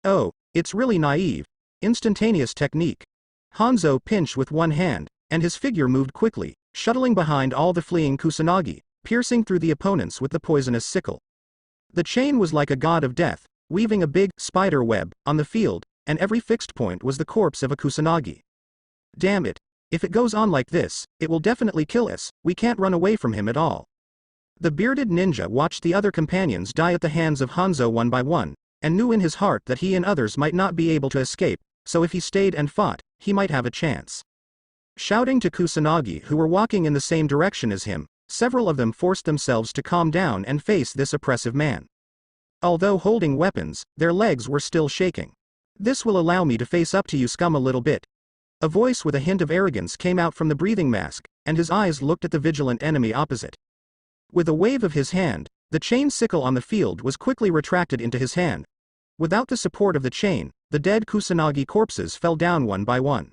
Oh, it's really naive. Instantaneous technique. Hanzo pinched with one hand, and his figure moved quickly, shuttling behind all the fleeing Kusanagi, piercing through the opponents with the poisonous sickle. The chain was like a god of death, weaving a big spider web on the field, and every fixed point was the corpse of a Kusanagi. Damn it. If it goes on like this, it will definitely kill us. We can't run away from him at all. The bearded ninja watched the other companions die at the hands of Hanzo one by one, and knew in his heart that he and others might not be able to escape, so if he stayed and fought, he might have a chance. Shouting to Kusanagi who were walking in the same direction as him, several of them forced themselves to calm down and face this oppressive man. Although holding weapons, their legs were still shaking. This will allow me to face up to you scum a little bit. A voice with a hint of arrogance came out from the breathing mask, and his eyes looked at the vigilant enemy opposite. With a wave of his hand, the chain sickle on the field was quickly retracted into his hand. Without the support of the chain, the dead Kusanagi corpses fell down one by one.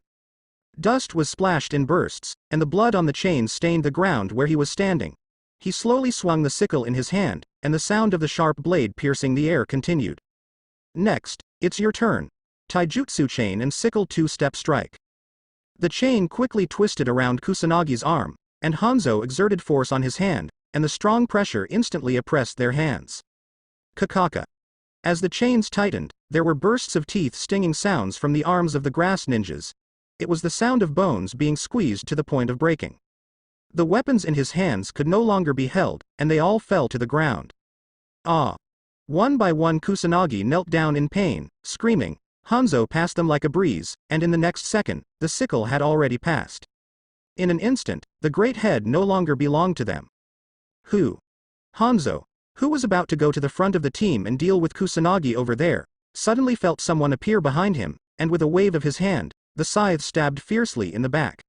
Dust was splashed in bursts, and the blood on the chain stained the ground where he was standing. He slowly swung the sickle in his hand, and the sound of the sharp blade piercing the air continued. Next, it's your turn. Taijutsu chain and sickle two-step strike. The chain quickly twisted around Kusanagi's arm, and Hanzo exerted force on his hand, and the strong pressure instantly oppressed their hands. Kakaka. As the chains tightened, there were bursts of teeth-stinging sounds from the arms of the grass ninjas. It was the sound of bones being squeezed to the point of breaking. The weapons in his hands could no longer be held, and they all fell to the ground. Ah! One by one Kusanagi knelt down in pain, screaming. Hanzo passed them like a breeze, and in the next second, the sickle had already passed. In an instant, the great head no longer belonged to them. Who? Hanzo, who was about to go to the front of the team and deal with Kusanagi over there, suddenly felt someone appear behind him, and with a wave of his hand, the scythe stabbed fiercely in the back.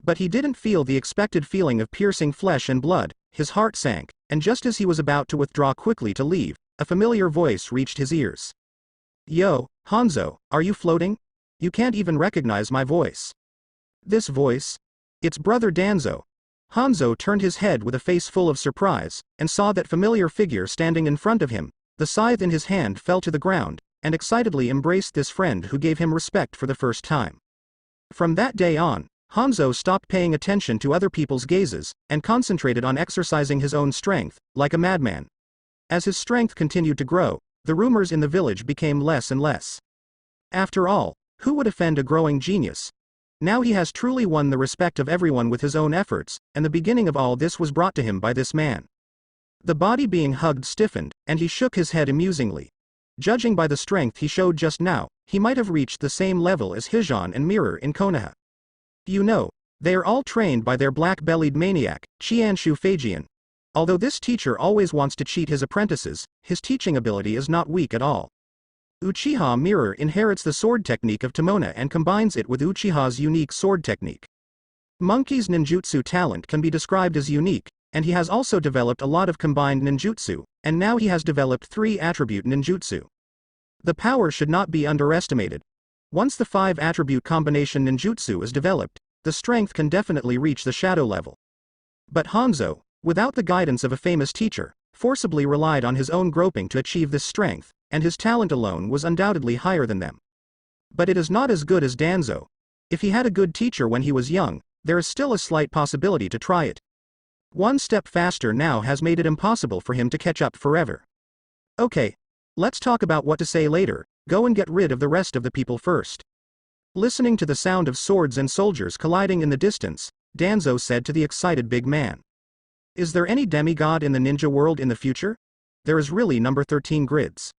But he didn't feel the expected feeling of piercing flesh and blood. His heart sank, and just as he was about to withdraw quickly to leave, a familiar voice reached his ears. Yo, Hanzo, are you floating? You can't even recognize my voice. This voice? It's brother Danzo. Hanzo turned his head with a face full of surprise, and saw that familiar figure standing in front of him. The scythe in his hand fell to the ground, and excitedly embraced this friend who gave him respect for the first time. From that day on, Hanzo stopped paying attention to other people's gazes, and concentrated on exercising his own strength, like a madman. As his strength continued to grow, the rumors in the village became less and less. After all, who would offend a growing genius? Now he has truly won the respect of everyone with his own efforts, and the beginning of all this was brought to him by this man. The body being hugged stiffened, and he shook his head amusingly. Judging by the strength he showed just now, he might have reached the same level as Hijon and Mirror in Konoha. You know, they are all trained by their black-bellied maniac, Qianshu Feijian. Although this teacher always wants to cheat his apprentices, his teaching ability is not weak at all. Uchiha Mirror inherits the sword technique of Tomona and combines it with Uchiha's unique sword technique. Monkey's ninjutsu talent can be described as unique, and he has also developed a lot of combined ninjutsu, and now he has developed 3-attribute ninjutsu. The power should not be underestimated. Once the 5-attribute combination ninjutsu is developed, the strength can definitely reach the shadow level. But Hanzo, without the guidance of a famous teacher, forcibly relied on his own groping to achieve this strength, and his talent alone was undoubtedly higher than them. But it is not as good as Danzo. If he had a good teacher when he was young, there is still a slight possibility to try it. One step faster now has made it impossible for him to catch up forever. Okay. Let's talk about what to say later. Go and get rid of the rest of the people first. Listening to the sound of swords and soldiers colliding in the distance, Danzo said to the excited big man. Is there any demigod in the ninja world in the future? There is really number 13 grids.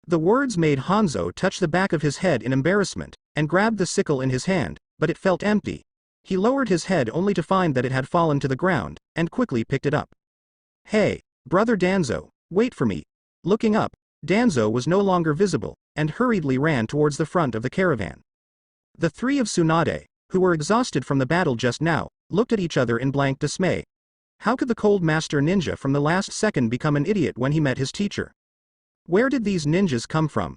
The words made Hanzo touch the back of his head in embarrassment, and grabbed the sickle in his hand, but it felt empty. He lowered his head only to find that it had fallen to the ground, and quickly picked it up. Hey, brother Danzo, wait for me. Looking up, Danzo was no longer visible, and hurriedly ran towards the front of the caravan. The three of Tsunade, who were exhausted from the battle just now, looked at each other in blank dismay. How could the cold master ninja from the last second become an idiot when he met his teacher? Where did these ninjas come from?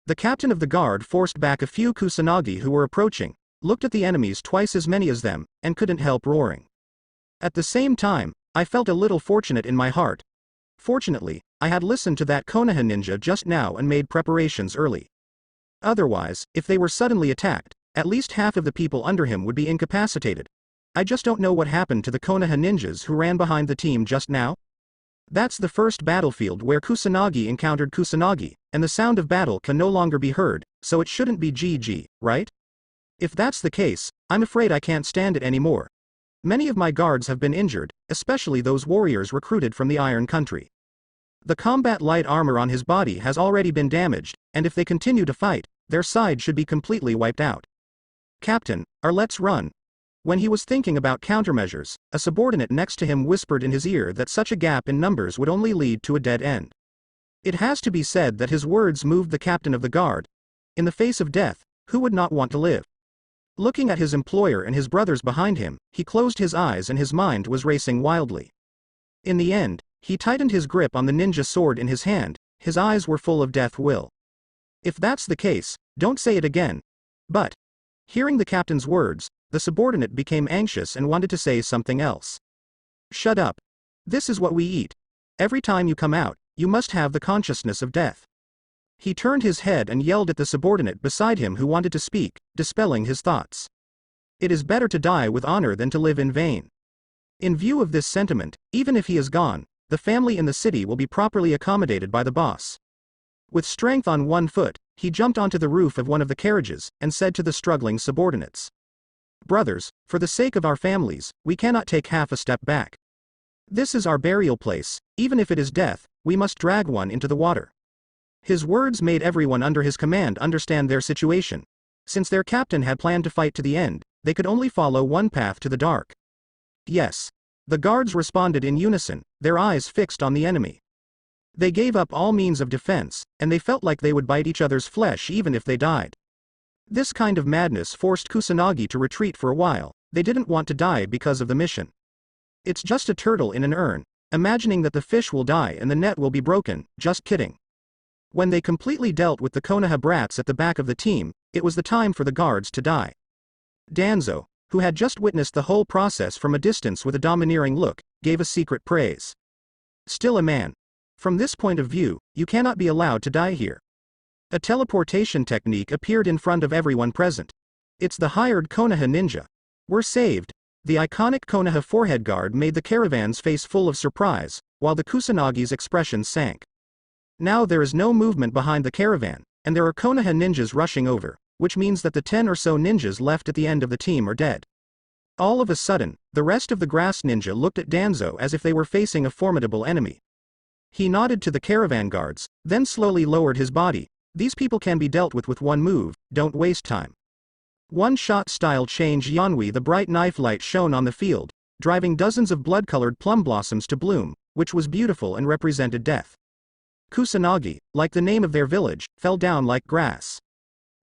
The captain of the guard forced back a few Kusanagi who were approaching, looked at the enemies twice as many as them, and couldn't help roaring. At the same time, I felt a little fortunate in my heart. Fortunately, I had listened to that Konoha ninja just now and made preparations early. Otherwise, if they were suddenly attacked, at least half of the people under him would be incapacitated. I just don't know what happened to the Konoha ninjas who ran behind the team just now. That's the first battlefield where Kusanagi encountered Kusanagi, and the sound of battle can no longer be heard, so it shouldn't be GG, right? If that's the case, I'm afraid I can't stand it anymore. Many of my guards have been injured, especially those warriors recruited from the Iron Country. The combat light armor on his body has already been damaged, and if they continue to fight, their side should be completely wiped out. Captain, let's run. When he was thinking about countermeasures, a subordinate next to him whispered in his ear that such a gap in numbers would only lead to a dead end. It has to be said that his words moved the captain of the guard. In the face of death, who would not want to live? Looking at his employer and his brothers behind him, he closed his eyes and his mind was racing wildly. In the end, he tightened his grip on the ninja sword in his hand, his eyes were full of death will. If that's the case, don't say it again. But, hearing the captain's words, the subordinate became anxious and wanted to say something else. Shut up. This is what we eat. Every time you come out, you must have the consciousness of death. He turned his head and yelled at the subordinate beside him who wanted to speak, dispelling his thoughts. It is better to die with honor than to live in vain. In view of this sentiment, even if he is gone, the family in the city will be properly accommodated by the boss. With strength on one foot, he jumped onto the roof of one of the carriages, and said to the struggling subordinates. Brothers, for the sake of our families, we cannot take half a step back. This is our burial place, even if it is death, we must drag one into the water. His words made everyone under his command understand their situation. Since their captain had planned to fight to the end, they could only follow one path to the dark. Yes. The guards responded in unison, their eyes fixed on the enemy. They gave up all means of defense, and they felt like they would bite each other's flesh even if they died. This kind of madness forced Kusanagi to retreat for a while. They didn't want to die because of the mission. It's just a turtle in an urn, imagining that the fish will die and the net will be broken, just kidding. When they completely dealt with the Konoha brats at the back of the team, it was the time for the guards to die. Danzo, who had just witnessed the whole process from a distance with a domineering look, gave a secret praise. Still a man. From this point of view, you cannot be allowed to die here. A teleportation technique appeared in front of everyone present. It's the hired Konoha ninja. We're saved. The iconic Konoha forehead guard made the caravan's face full of surprise, while the Kusanagi's expression sank. Now there is no movement behind the caravan, and there are Konoha ninjas rushing over, which means that the 10 or so ninjas left at the end of the team are dead. All of a sudden, the rest of the grass ninja looked at Danzo as if they were facing a formidable enemy. He nodded to the caravan guards, then slowly lowered his body. These people can be dealt with one move, don't waste time. One-shot style change Yanwi. The bright knife light shone on the field, driving dozens of blood-colored plum blossoms to bloom, which was beautiful and represented death. Kusanagi, like the name of their village, fell down like grass.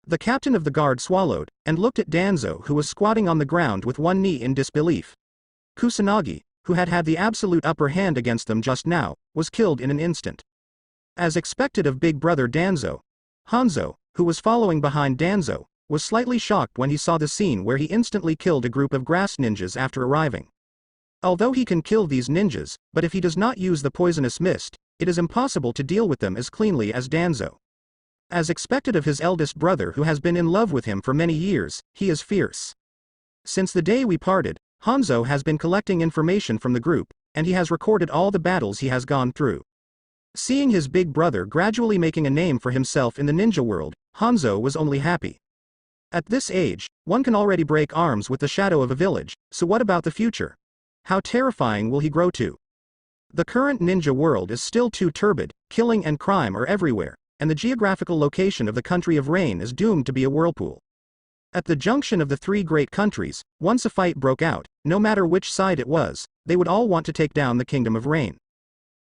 The captain of the guard swallowed, and looked at Danzo who was squatting on the ground with one knee in disbelief. Kusanagi, who had had the absolute upper hand against them just now, was killed in an instant. As expected of big brother Danzo, Hanzo, who was following behind Danzo, was slightly shocked when he saw the scene where he instantly killed a group of grass ninjas after arriving. Although he can kill these ninjas, but if he does not use the poisonous mist, it is impossible to deal with them as cleanly as Danzo. As expected of his eldest brother who has been in love with him for many years, he is fierce. Since the day we parted, Hanzo has been collecting information from the group, and he has recorded all the battles he has gone through. Seeing his big brother gradually making a name for himself in the ninja world, Hanzo was only happy. At this age, one can already break arms with the shadow of a village, so what about the future? How terrifying will he grow to? The current ninja world is still too turbid, killing and crime are everywhere, and the geographical location of the country of rain is doomed to be a whirlpool. At the junction of the three great countries, once a fight broke out, no matter which side it was, they would all want to take down the Kingdom of Rain.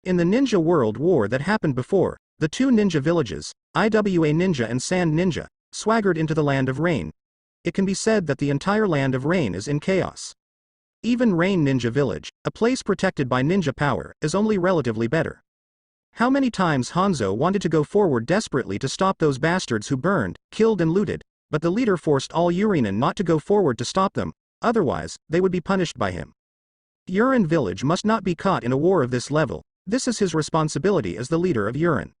In the Ninja World War that happened before, the two ninja villages, Iwa Ninja and Sand Ninja, swaggered into the Land of Rain. It can be said that the entire Land of Rain is in chaos. Even Rain Ninja Village, a place protected by ninja power, is only relatively better. How many times Hanzo wanted to go forward desperately to stop those bastards who burned, killed and looted, but the leader forced all Yurinen not to go forward to stop them, otherwise, they would be punished by him. Yurin village must not be caught in a war of this level. This is his responsibility as the leader of Yurin.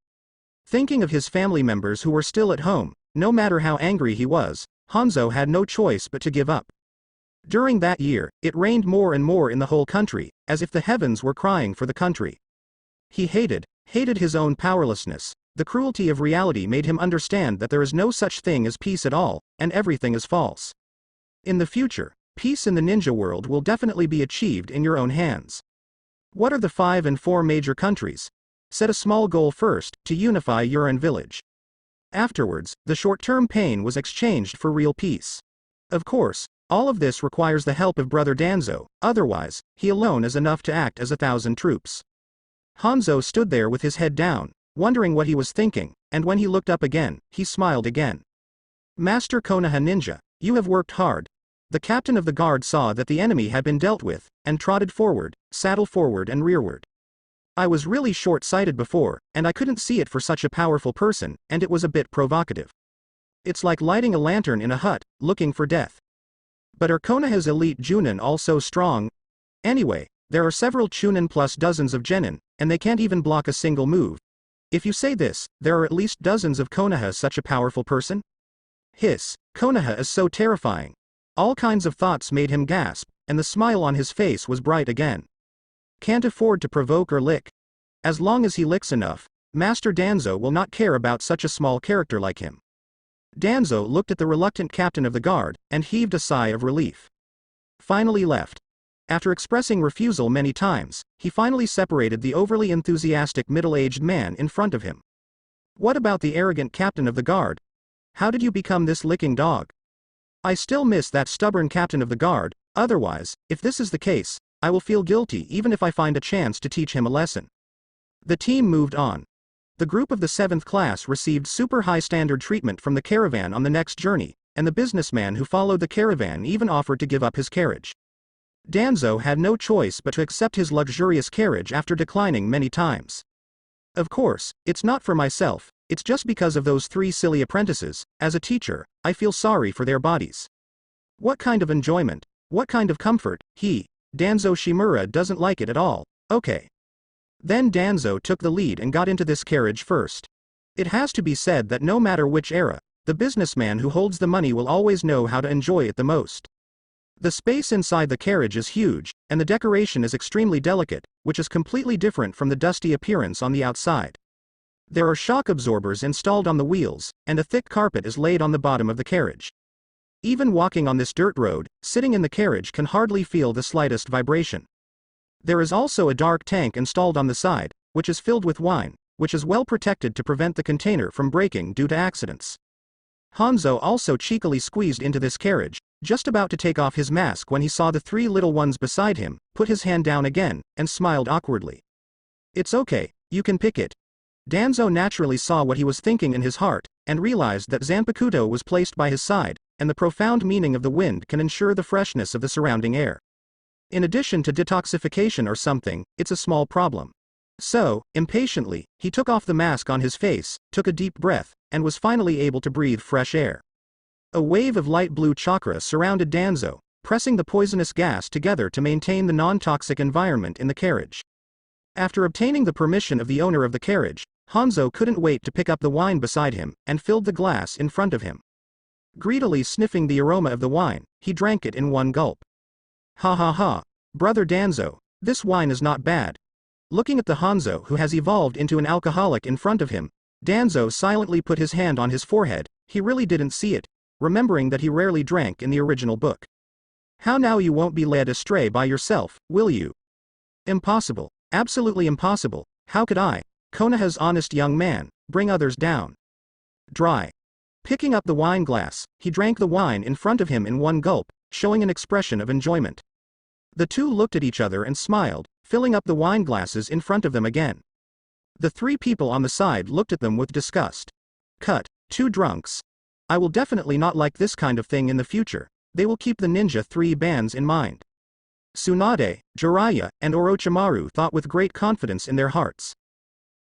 Thinking of his family members who were still at home, No matter how angry he was, Hanzo had no choice but to give up. During that year, it rained more and more in the whole country, as if the heavens were crying for the country. He hated his own powerlessness. The cruelty of reality made him understand that there is no such thing as peace at all, and everything is false. In the future, peace in the ninja world will definitely be achieved in your own hands. What are the 5 and 4 major countries? Set a small goal first, to unify Yurihong village. Afterwards, the short-term pain was exchanged for real peace. Of course, all of this requires the help of brother Danzo, otherwise, he alone is enough to act as 1,000 troops. Hanzo stood there with his head down, wondering what he was thinking, and when he looked up again, he smiled again. Master Konoha Ninja, you have worked hard. The captain of the guard saw that the enemy had been dealt with, and trotted forward, saddle forward and rearward. I was really short-sighted before, and I couldn't see it for such a powerful person, and it was a bit provocative. It's like lighting a lantern in a hut, looking for death. But are Konoha's elite Junin also strong? Anyway, there are several Chunin plus dozens of Genin, and they can't even block a single move. If you say this, there are at least dozens of Konoha such a powerful person? Hiss, Konoha is so terrifying. All kinds of thoughts made him gasp, and the smile on his face was bright again. Can't afford to provoke or lick. As long as he licks enough, Master Danzo will not care about such a small character like him. Danzo looked at the reluctant captain of the guard, and heaved a sigh of relief. Finally left. After expressing refusal many times, he finally separated the overly enthusiastic middle-aged man in front of him. What about the arrogant captain of the guard? How did you become this licking dog? I still miss that stubborn captain of the guard, otherwise, if this is the case, I will feel guilty even if I find a chance to teach him a lesson. The team moved on. The group of the 7th class received super high standard treatment from the caravan on the next journey, and the businessman who followed the caravan even offered to give up his carriage. Danzo had no choice but to accept his luxurious carriage after declining many times. Of course, it's not for myself, it's just because of those 3 silly apprentices. As a teacher, I feel sorry for their bodies. What kind of enjoyment, what kind of comfort, Danzo Shimura doesn't like it at all. Okay. Then Danzo took the lead and got into this carriage first. It has to be said that no matter which era, the businessman who holds the money will always know how to enjoy it the most. The space inside the carriage is huge, and the decoration is extremely delicate, which is completely different from the dusty appearance on the outside. There are shock absorbers installed on the wheels, and a thick carpet is laid on the bottom of the carriage. Even walking on this dirt road, sitting in the carriage can hardly feel the slightest vibration. There is also a dark tank installed on the side, which is filled with wine, which is well protected to prevent the container from breaking due to accidents. Hanzo also cheekily squeezed into this carriage, just about to take off his mask when he saw the 3 little ones beside him, put his hand down again, and smiled awkwardly. It's okay, you can pick it. Danzo naturally saw what he was thinking in his heart, and realized that Zanpakuto was placed by his side, and the profound meaning of the wind can ensure the freshness of the surrounding air. In addition to detoxification or something, it's a small problem. So, impatiently, he took off the mask on his face, took a deep breath, and was finally able to breathe fresh air. A wave of light blue chakra surrounded Danzo, pressing the poisonous gas together to maintain the non-toxic environment in the carriage. After obtaining the permission of the owner of the carriage, Hanzo couldn't wait to pick up the wine beside him, and filled the glass in front of him. Greedily sniffing the aroma of the wine, he drank it in one gulp. Ha ha ha, brother Danzo, this wine is not bad. Looking at the Hanzo who has evolved into an alcoholic in front of him, Danzo silently put his hand on his forehead. He really didn't see it, remembering that he rarely drank in the original book. How now, you won't be led astray by yourself, will you? Impossible, absolutely impossible. How could I, Konoha's honest young man, bring others down? Dry. Picking up the wine glass, he drank the wine in front of him in one gulp, showing an expression of enjoyment. The two looked at each other and smiled, filling up the wine glasses in front of them again. The 3 people on the side looked at them with disgust. Cut, 2 drunks. I will definitely not like this kind of thing in the future. They will keep the ninja 3 bands in mind. Tsunade, Jiraiya, and Orochimaru thought with great confidence in their hearts.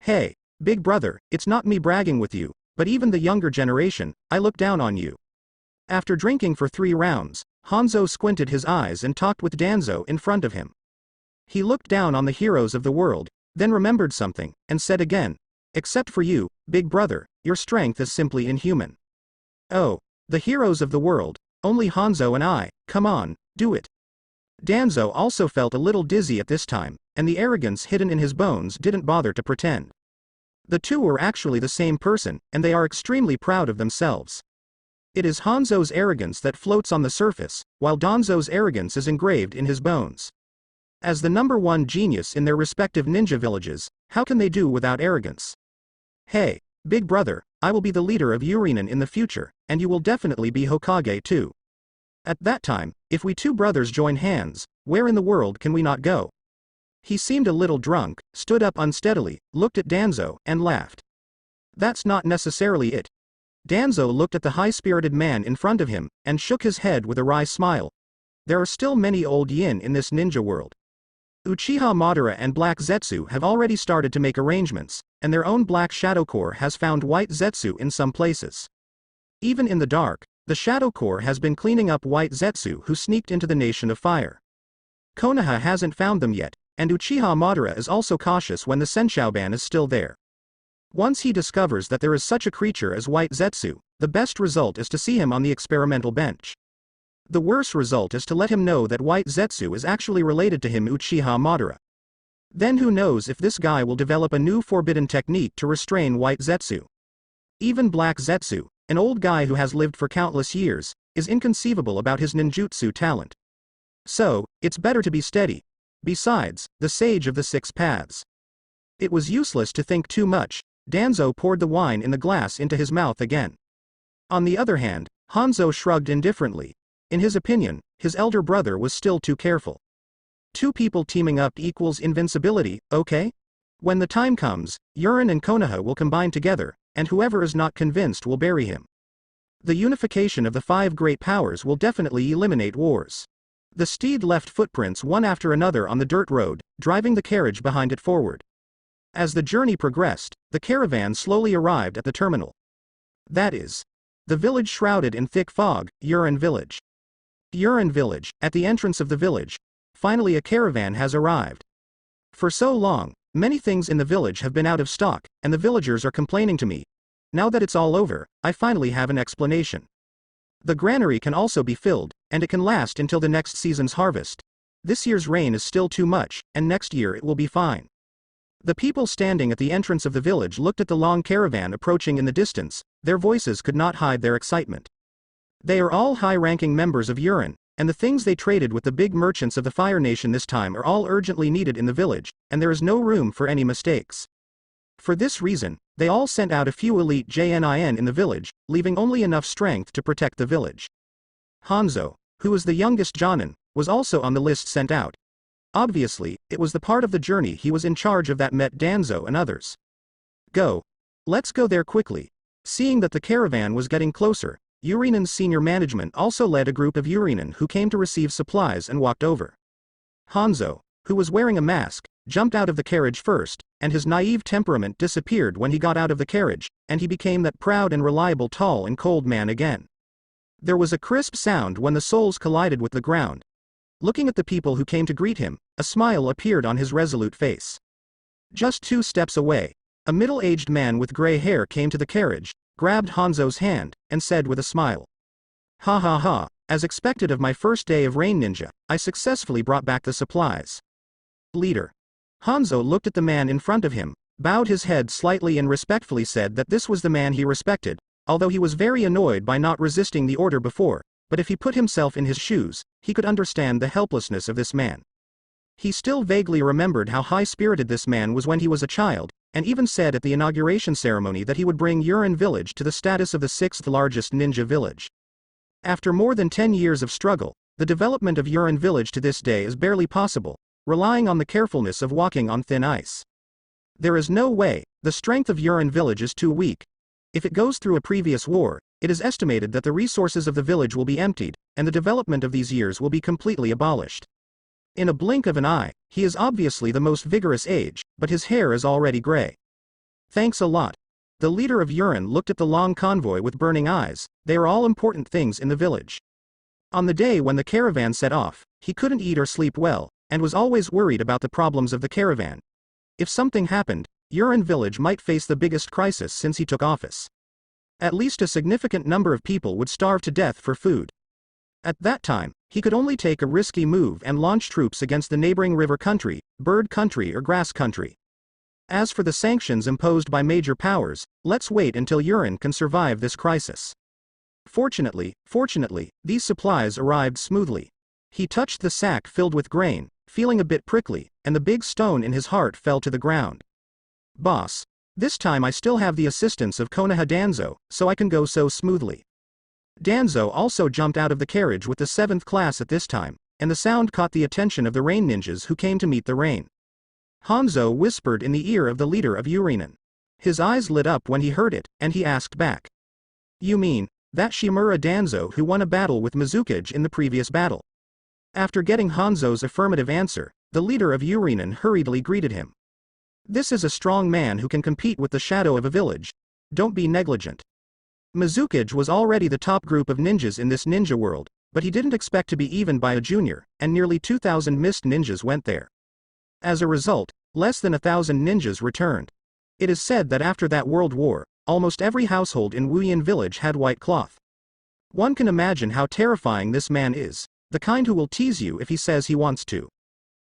Hey, big brother, it's not me bragging with you, but even the younger generation, I look down on you. After drinking for 3 rounds, Hanzo squinted his eyes and talked with Danzo in front of him. He looked down on the heroes of the world, then remembered something, and said again, except for you, big brother, your strength is simply inhuman. Oh, the heroes of the world, only Hanzo and I, come on, do it. Danzo also felt a little dizzy at this time, and the arrogance hidden in his bones didn't bother to pretend. The two were actually the same person, and they are extremely proud of themselves. It is Hanzo's arrogance that floats on the surface, while Danzo's arrogance is engraved in his bones. As the #1 genius in their respective ninja villages, how can they do without arrogance? Hey, big brother, I will be the leader of Yurihong in the future, and you will definitely be Hokage too. At that time, if we two brothers join hands, where in the world can we not go? He seemed a little drunk, stood up unsteadily, looked at Danzo, and laughed. That's not necessarily it. Danzo looked at the high-spirited man in front of him, and shook his head with a wry smile. There are still many old yin in this ninja world. Uchiha Madara and Black Zetsu have already started to make arrangements, and their own Black Shadow Corps has found White Zetsu in some places. Even in the dark, the Shadow Corps has been cleaning up White Zetsu who sneaked into the Nation of Fire. Konoha hasn't found them yet, and Uchiha Madara is also cautious when the Senshouban is still there. Once he discovers that there is such a creature as White Zetsu, the best result is to see him on the experimental bench. The worst result is to let him know that White Zetsu is actually related to him, Uchiha Madara. Then who knows if this guy will develop a new forbidden technique to restrain White Zetsu. Even Black Zetsu, an old guy who has lived for countless years, is inconceivable about his ninjutsu talent. So, it's better to be steady. Besides, the Sage of the Six Paths. It was useless to think too much. Danzo poured the wine in the glass into his mouth again. On the other hand, Hanzo shrugged indifferently. In his opinion, his elder brother was still too careful. Two people teaming up equals invincibility, okay? When the time comes, Yurihong and Konoha will combine together, and whoever is not convinced will bury him. The unification of the 5 great powers will definitely eliminate wars. The steed left footprints one after another on the dirt road, driving the carriage behind it forward. As the journey progressed, the caravan slowly arrived at the terminal. That is, the village shrouded in thick fog, Yurihong Village. Yurihong Village, at the entrance of the village. Finally a caravan has arrived. For so long, many things in the village have been out of stock, and the villagers are complaining to me. Now that it's all over, I finally have an explanation. The granary can also be filled, and it can last until the next season's harvest. This year's rain is still too much, and next year it will be fine. The people standing at the entrance of the village looked at the long caravan approaching in the distance. Their voices could not hide their excitement. They are all high-ranking members of Yurihong, and the things they traded with the big merchants of the Fire Nation this time are all urgently needed in the village, and there is no room for any mistakes. For this reason, they all sent out a few elite JNIN in the village, leaving only enough strength to protect the village. Hanzo, who is the youngest Jonin, was also on the list sent out. Obviously, it was the part of the journey he was in charge of that met Danzo and others. Go. Let's go there quickly. Seeing that the caravan was getting closer, Yurihong's senior management also led a group of Yurihong who came to receive supplies and walked over. Hanzo, who was wearing a mask, jumped out of the carriage first, and his naive temperament disappeared when he got out of the carriage, and he became that proud and reliable tall and cold man again. There was a crisp sound when the soles collided with the ground. Looking at the people who came to greet him, a smile appeared on his resolute face. Just 2 steps away, a middle-aged man with gray hair came to the carriage, grabbed Hanzo's hand, and said with a smile. Ha ha ha, as expected of my first day of Rain Ninja, I successfully brought back the supplies. Leader. Hanzo looked at the man in front of him, bowed his head slightly and respectfully said that this was the man he respected, although he was very annoyed by not resisting the order before, but if he put himself in his shoes, he could understand the helplessness of this man. He still vaguely remembered how high-spirited this man was when he was a child, and even said at the inauguration ceremony that he would bring Yurihong Village to the status of the 6th largest ninja village. After more than 10 years of struggle, the development of Yurihong Village to this day is barely possible, relying on the carefulness of walking on thin ice. There is no way, the strength of Yurihong Village is too weak. If it goes through a previous war, it is estimated that the resources of the village will be emptied, and the development of these years will be completely abolished. In a blink of an eye, he is obviously the most vigorous age, but his hair is already gray. Thanks a lot. The leader of Yurihong looked at the long convoy with burning eyes. They are all important things in the village. On the day when the caravan set off, he couldn't eat or sleep well, and was always worried about the problems of the caravan. If something happened, Yurihong Village might face the biggest crisis since he took office. At least a significant number of people would starve to death for food. At that time, he could only take a risky move and launch troops against the neighboring river country, bird country or grass country. As for the sanctions imposed by major powers, let's wait until Yurin can survive this crisis. Fortunately, these supplies arrived smoothly. He touched the sack filled with grain, feeling a bit prickly, and the big stone in his heart fell to the ground. Boss, this time I still have the assistance of Konoha Danzo, so I can go so smoothly. Danzo also jumped out of the carriage with the 7th class at this time, and the sound caught the attention of the rain ninjas who came to meet the rain. Hanzo whispered in the ear of the leader of Yurinen. His eyes lit up when he heard it, and he asked back. You mean, that Shimura Danzo who won a battle with Mizukage in the previous battle? After getting Hanzo's affirmative answer, the leader of Yurinen hurriedly greeted him. This is a strong man who can compete with the shadow of a village. Don't be negligent. Mizukage was already the top group of ninjas in this ninja world, but he didn't expect to be even by a junior, and nearly 2,000 mist ninjas went there. As a result, less than 1,000 ninjas returned. It is said that after that world war, almost every household in Wuyin village had white cloth. One can imagine how terrifying this man is, the kind who will tease you if he says he wants to.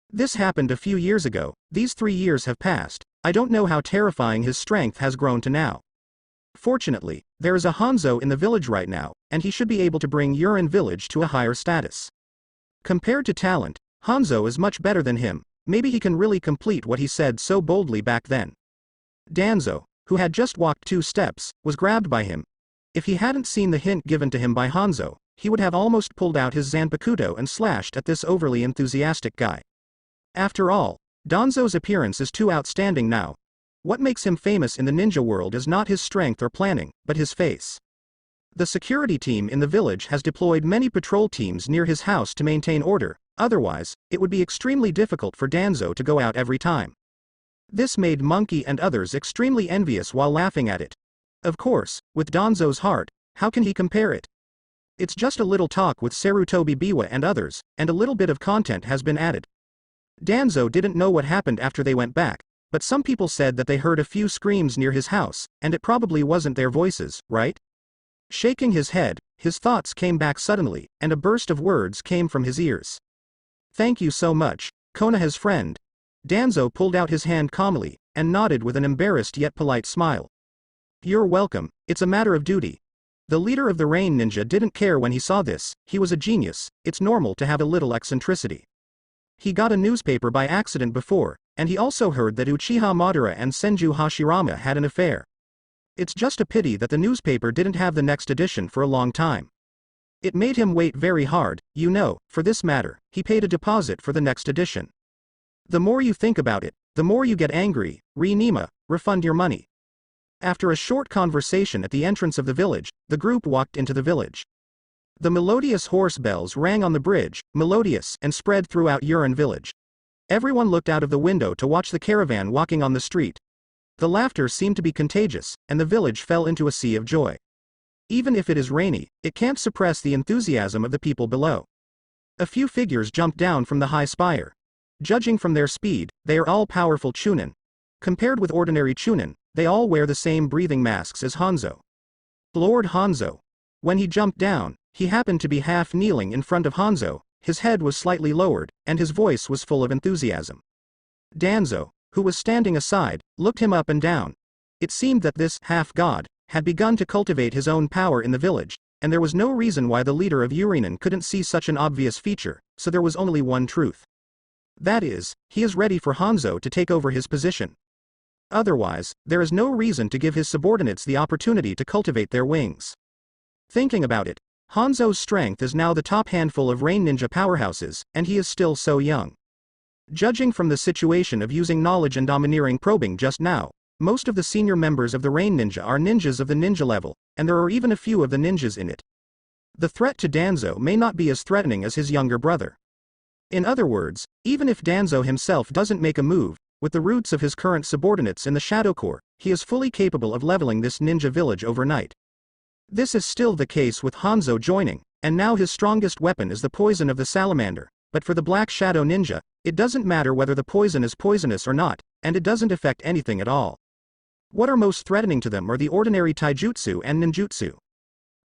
This happened a few years ago, these 3 years have passed, I don't know how terrifying his strength has grown to now. Fortunately, there is a Hanzo in the village right now, and he should be able to bring Yurin village to a higher status. Compared to talent, Hanzo is much better than him, maybe he can really complete what he said so boldly back then. Danzo, who had just walked 2 steps, was grabbed by him. If he hadn't seen the hint given to him by Hanzo, he would have almost pulled out his Zanpakuto and slashed at this overly enthusiastic guy. After all, Danzo's appearance is too outstanding now. What makes him famous in the ninja world is not his strength or planning, but his face. The security team in the village has deployed many patrol teams near his house to maintain order, otherwise, it would be extremely difficult for Danzo to go out every time. This made Monkey and others extremely envious while laughing at it. Of course, with Danzo's heart, how can he compare it? It's just a little talk with Sarutobi Biwa and others, and a little bit of content has been added. Danzo didn't know what happened after they went back, but some people said that they heard a few screams near his house, and it probably wasn't their voices, right? Shaking his head, his thoughts came back suddenly, and a burst of words came from his ears. Thank you so much, Konoha's friend. Danzo pulled out his hand calmly, and nodded with an embarrassed yet polite smile. You're welcome, it's a matter of duty. The leader of the Rain Ninja didn't care when he saw this, he was a genius, it's normal to have a little eccentricity. He got a newspaper by accident before, and he also heard that Uchiha Madara and Senju Hashirama had an affair. It's just a pity that the newspaper didn't have the next edition for a long time. It made him wait very hard, you know, for this matter, he paid a deposit for the next edition. The more you think about it, the more you get angry, Nima, refund your money. After a short conversation at the entrance of the village, the group walked into the village. The melodious horse bells rang on the bridge, melodious, and spread throughout Yurin village. Everyone looked out of the window to watch the caravan walking on the street. The laughter seemed to be contagious, and the village fell into a sea of joy. Even if it is rainy, it can't suppress the enthusiasm of the people below. A few figures jumped down from the high spire. Judging from their speed, they are all powerful Chunin. Compared with ordinary Chunin, they all wear the same breathing masks as Hanzo. Lord Hanzo. When he jumped down, he happened to be half kneeling in front of Hanzo, his head was slightly lowered, and his voice was full of enthusiasm. Danzo, who was standing aside, looked him up and down. It seemed that this half-god had begun to cultivate his own power in the village, and there was no reason why the leader of Yurinen couldn't see such an obvious feature, so there was only one truth. That is, he is ready for Hanzo to take over his position. Otherwise, there is no reason to give his subordinates the opportunity to cultivate their wings. Thinking about it, Hanzo's strength is now the top handful of Rain Ninja powerhouses, and he is still so young. Judging from the situation of using knowledge and domineering probing just now, most of the senior members of the Rain Ninja are ninjas of the ninja level, and there are even a few of the ninjas in it. The threat to Danzo may not be as threatening as his younger brother. In other words, even if Danzo himself doesn't make a move, with the roots of his current subordinates in the Shadow Corps, he is fully capable of leveling this ninja village overnight. This is still the case with Hanzo joining, and now his strongest weapon is the poison of the salamander, but for the Black Shadow Ninja, it doesn't matter whether the poison is poisonous or not, and it doesn't affect anything at all. What are most threatening to them are the ordinary taijutsu and ninjutsu.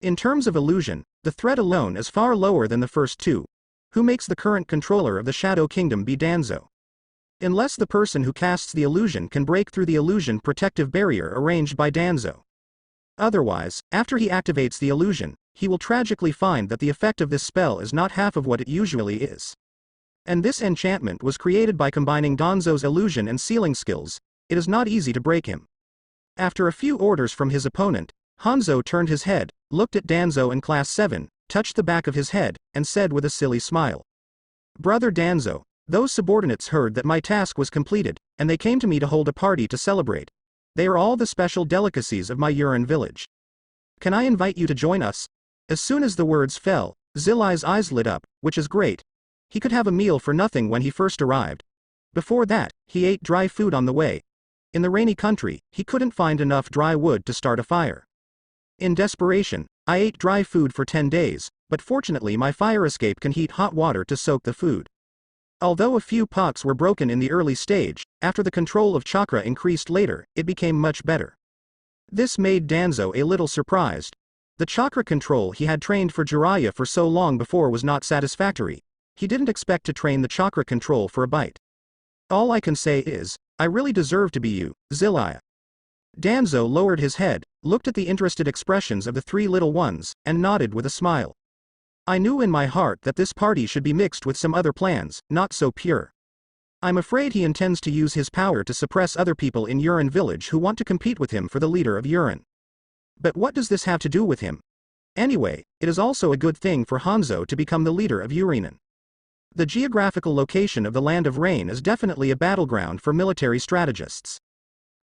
In terms of illusion, the threat alone is far lower than the first two. Who makes the current controller of the Shadow Kingdom be Danzo? Unless the person who casts the illusion can break through the illusion protective barrier arranged by Danzo. Otherwise, after he activates the illusion, he will tragically find that the effect of this spell is not half of what it usually is. And this enchantment was created by combining Danzo's illusion and sealing skills. It is not easy to break him. After a few orders from his opponent, Hanzo turned his head, looked at Danzo in Class 7, touched the back of his head, and said with a silly smile. Brother Danzo, those subordinates heard that my task was completed, and they came to me to hold a party to celebrate. They are all the special delicacies of my Yurin village. Can I invite you to join us? As soon as the words fell, Zhi Nai's eyes lit up, which is great. He could have a meal for nothing when he first arrived. Before that, he ate dry food on the way. In the rainy country, he couldn't find enough dry wood to start a fire. In desperation, I ate dry food for 10 days, but fortunately my fire escape can heat hot water to soak the food. Although a few pots were broken in the early stage, after the control of chakra increased later, it became much better. This made Danzo a little surprised. The chakra control he had trained for Jiraiya for so long before was not satisfactory. He didn't expect to train the chakra control for a bite. All I can say is, I really deserve to be you, Zhi Nai. Danzo lowered his head, looked at the interested expressions of the three little ones, and nodded with a smile. I knew in my heart that this party should be mixed with some other plans, not so pure. I'm afraid he intends to use his power to suppress other people in Yurin village who want to compete with him for the leader of Yurin. But what does this have to do with him? Anyway, it is also a good thing for Hanzo to become the leader of Yurinen. The geographical location of the Land of Rain is definitely a battleground for military strategists.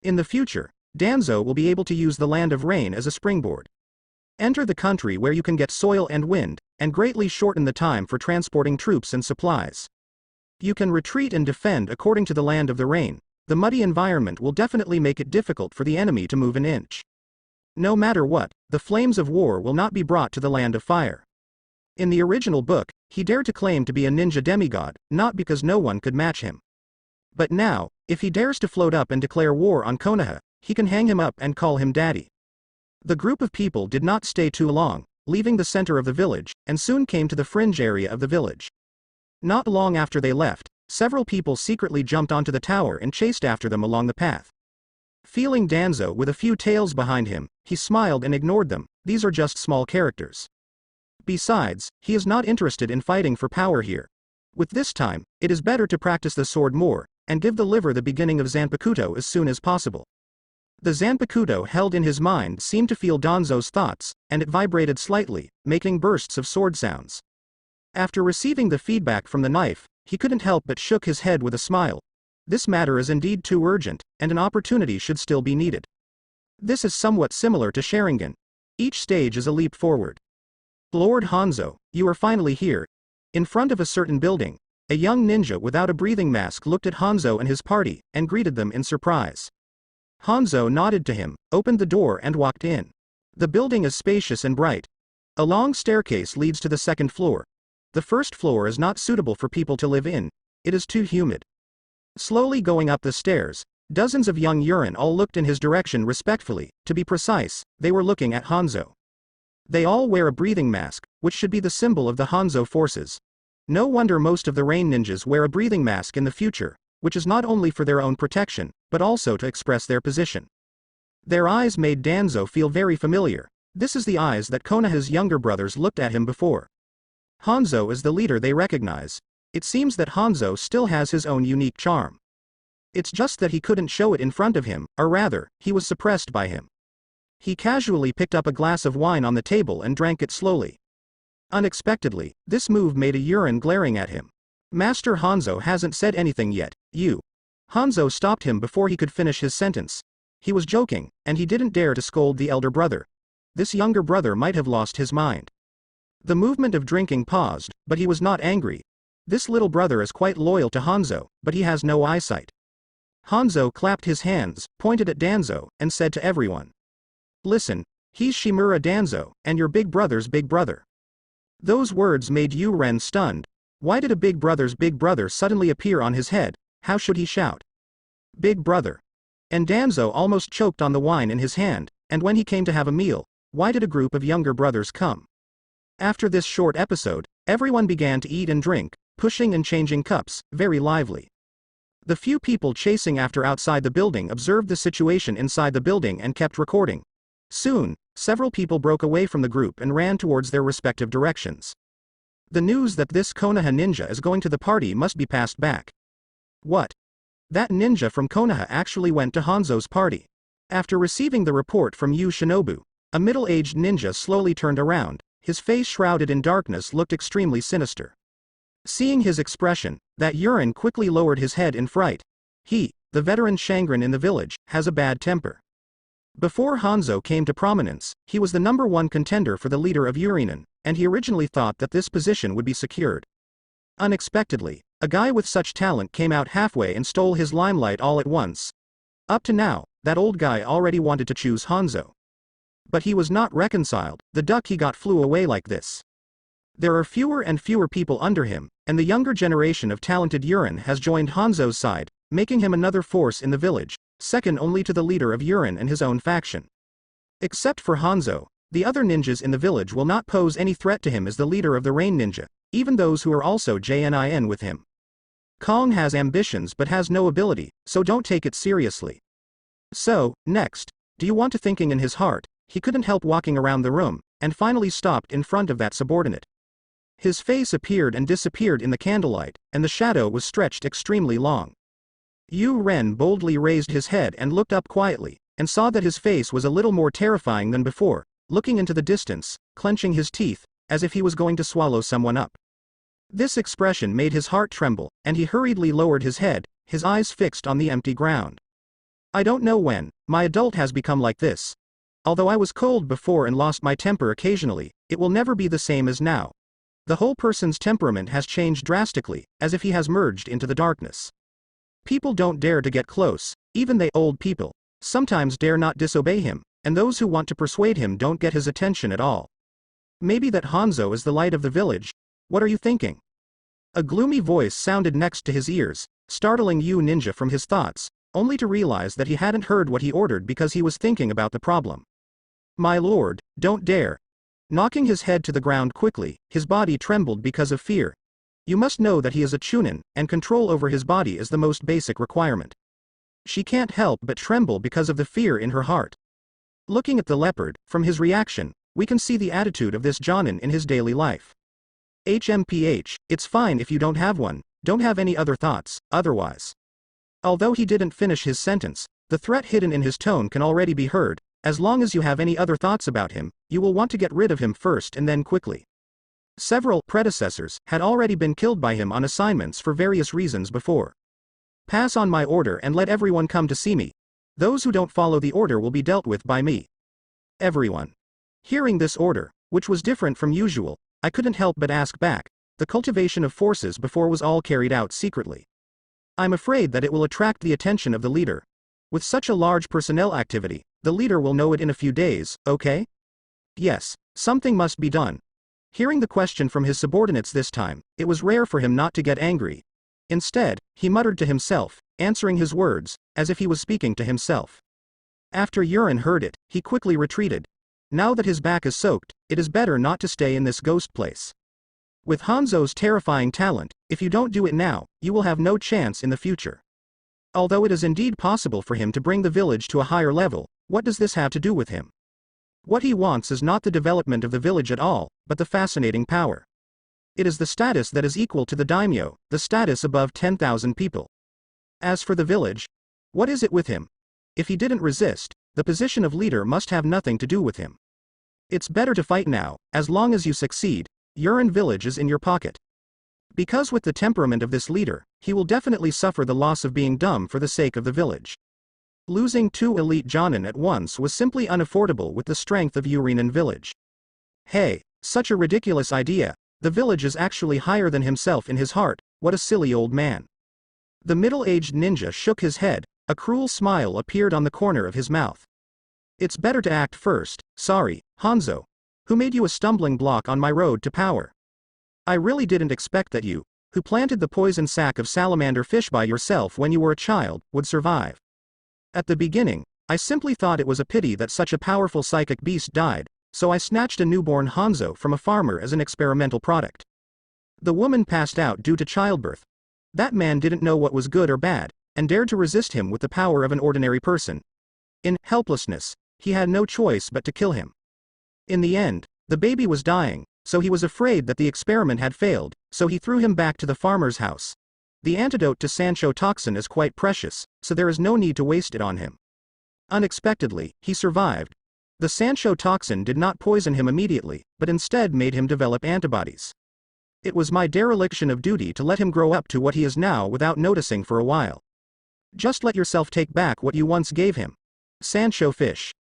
In the future, Danzo will be able to use the Land of Rain as a springboard. Enter the country where you can get soil and wind, and greatly shorten the time for transporting troops and supplies. You can retreat and defend according to the Land of the Rain. The muddy environment will definitely make it difficult for the enemy to move an inch. No matter what, the flames of war will not be brought to the Land of Fire. In the original book, he dared to claim to be a ninja demigod, not because no one could match him. But now, if he dares to float up and declare war on Konoha, he can hang him up and call him daddy. The group of people did not stay too long, leaving the center of the village, and soon came to the fringe area of the village. Not long after they left, several people secretly jumped onto the tower and chased after them along the path. Feeling Danzo with a few tails behind him, he smiled and ignored them. These are just small characters. Besides, he is not interested in fighting for power here. With this time, it is better to practice the sword more, and give the liver the beginning of Zanpakuto as soon as possible. The Zanpakuto held in his mind seemed to feel Danzo's thoughts, and it vibrated slightly, making bursts of sword sounds. After receiving the feedback from the knife, he couldn't help but shook his head with a smile. This matter is indeed too urgent, and an opportunity should still be needed. This is somewhat similar to Sharingan. Each stage is a leap forward. Lord Hanzo, you are finally here. In front of a certain building, a young ninja without a breathing mask looked at Hanzo and his party, and greeted them in surprise. Hanzo nodded to him, opened the door and walked in. The building is spacious and bright. A long staircase leads to the second floor. The first floor is not suitable for people to live in. It is too humid. Slowly going up the stairs, dozens of young Yurin all looked in his direction respectfully. To be precise, they were looking at Hanzo. They all wear a breathing mask, which should be the symbol of the Hanzo forces. No wonder most of the rain ninjas wear a breathing mask in the future, which is not only for their own protection, but also to express their position. Their eyes made Danzo feel very familiar. This is the eyes that Konoha's younger brothers looked at him before. Hanzo is the leader they recognize. It seems that Hanzo still has his own unique charm. It's just that he couldn't show it in front of him, or rather, he was suppressed by him. He casually picked up a glass of wine on the table and drank it slowly. Unexpectedly, this move made a Yurin glaring at him. Master Hanzo hasn't said anything yet, you. Hanzo stopped him before he could finish his sentence. He was joking, and he didn't dare to scold the elder brother. This younger brother might have lost his mind. The movement of drinking paused, but he was not angry. This little brother is quite loyal to Hanzo, but he has no eyesight. Hanzo clapped his hands, pointed at Danzo, and said to everyone. Listen, he's Shimura Danzo, and your big brother's big brother. Those words made Yuren stunned. Why did a big brother's big brother suddenly appear on his head? How should he shout? Big brother. And Danzo almost choked on the wine in his hand, and when he came to have a meal, why did a group of younger brothers come? After this short episode, everyone began to eat and drink, pushing and changing cups, very lively. The few people chasing after outside the building observed the situation inside the building and kept recording. Soon, several people broke away from the group and ran towards their respective directions. The news that this Konoha ninja is going to the party must be passed back. What? That ninja from Konoha actually went to Hanzo's party. After receiving the report from Yu Shinobu, a middle-aged ninja slowly turned around. His face shrouded in darkness looked extremely sinister. Seeing his expression, that Yurin quickly lowered his head in fright. He, the veteran Shangren in the village, has a bad temper. Before Hanzo came to prominence, he was the #1 contender for the leader of Yurinen, and he originally thought that this position would be secured. Unexpectedly, a guy with such talent came out halfway and stole his limelight all at once. Up to now, that old guy already wanted to choose Hanzo. But he was not reconciled. The duck he got flew away like this. There are fewer and fewer people under him, and the younger generation of talented Yurin has joined Hanzo's side, making him another force in the village, second only to the leader of Yurin and his own faction. Except for Hanzo, the other ninjas in the village will not pose any threat to him as the leader of the Rain Ninja, even those who are also JNIN with him. Kong has ambitions but has no ability, so don't take it seriously. So, next, do you want to thinking in his heart, he couldn't help walking around the room, and finally stopped in front of that subordinate. His face appeared and disappeared in the candlelight, and the shadow was stretched extremely long. Yu Ren boldly raised his head and looked up quietly, and saw that his face was a little more terrifying than before, looking into the distance, clenching his teeth, as if he was going to swallow someone up. This expression made his heart tremble, and he hurriedly lowered his head, his eyes fixed on the empty ground. I don't know when, my adult has become like this. Although I was cold before and lost my temper occasionally, it will never be the same as now. The whole person's temperament has changed drastically, as if he has merged into the darkness. People don't dare to get close, even they old people, sometimes dare not disobey him, and those who want to persuade him don't get his attention at all. Maybe that Hanzo is the light of the village. What are you thinking? A gloomy voice sounded next to his ears, startling Yu Ninja from his thoughts, only to realize that he hadn't heard what he ordered because he was thinking about the problem. My lord, don't dare. Knocking his head to the ground quickly, his body trembled because of fear. You must know that he is a Chunin, and control over his body is the most basic requirement. She can't help but tremble because of the fear in her heart. Looking at the leopard, from his reaction, we can see the attitude of this Jonin in his daily life. HMPH, it's fine if you don't have one, don't have any other thoughts, otherwise. Although he didn't finish his sentence, the threat hidden in his tone can already be heard. As long as you have any other thoughts about him, you will want to get rid of him first and then quickly. Several predecessors had already been killed by him on assignments for various reasons before. Pass on my order and let everyone come to see me. Those who don't follow the order will be dealt with by me. Everyone. Hearing this order, which was different from usual, I couldn't help but ask back. The cultivation of forces before was all carried out secretly. I'm afraid that it will attract the attention of the leader. With such a large personnel activity, the leader will know it in a few days, okay? Yes, something must be done. Hearing the question from his subordinates this time, it was rare for him not to get angry. Instead, he muttered to himself, answering his words, as if he was speaking to himself. After Yurin heard it, he quickly retreated. Now that his back is soaked, it is better not to stay in this ghost place. With Hanzo's terrifying talent, if you don't do it now, you will have no chance in the future. Although it is indeed possible for him to bring the village to a higher level, what does this have to do with him? What he wants is not the development of the village at all, but the fascinating power. It is the status that is equal to the daimyo, the status above 10,000 people. As for the village, what is it with him? If he didn't resist, the position of leader must have nothing to do with him. It's better to fight now, as long as you succeed. Yurin village is in your pocket. Because with the temperament of this leader, he will definitely suffer the loss of being dumb for the sake of the village. Losing 2 elite Jonin at once was simply unaffordable with the strength of Yurinen village. Hey, such a ridiculous idea, the village is actually higher than himself in his heart, what a silly old man. The middle-aged ninja shook his head, a cruel smile appeared on the corner of his mouth. It's better to act first, sorry, Hanzo. Who made you a stumbling block on my road to power? I really didn't expect that you, who planted the poison sac of salamander fish by yourself when you were a child, would survive. At the beginning, I simply thought it was a pity that such a powerful psychic beast died, so I snatched a newborn Hanzo from a farmer as an experimental product. The woman passed out due to childbirth. That man didn't know what was good or bad, and dared to resist him with the power of an ordinary person. In helplessness, he had no choice but to kill him. In the end, the baby was dying, so he was afraid that the experiment had failed, so he threw him back to the farmer's house. The antidote to Sancho toxin is quite precious, so there is no need to waste it on him. Unexpectedly, he survived. The Sancho toxin did not poison him immediately, but instead made him develop antibodies. It was my dereliction of duty to let him grow up to what he is now without noticing for a while. Just let yourself take back what you once gave him. Sancho fish.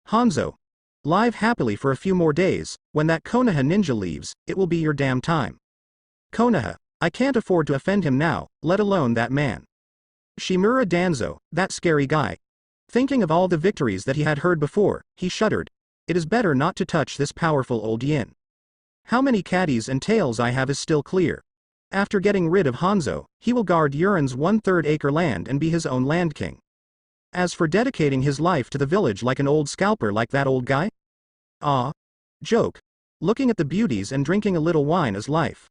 Hanzo. Live happily for a few more days. When that Konoha ninja leaves, it will be your damn time. Konoha. I can't afford to offend him now, let alone that man. Shimura Danzo, that scary guy. Thinking of all the victories that he had heard before, he shuddered. It is better not to touch this powerful old yin. How many caddies and tails I have is still clear. After getting rid of Hanzo, he will guard Yurin's 1/3 acre land and be his own land king. As for dedicating his life to the village like an old scalper like that old guy? Ah. Joke. Looking at the beauties and drinking a little wine is life.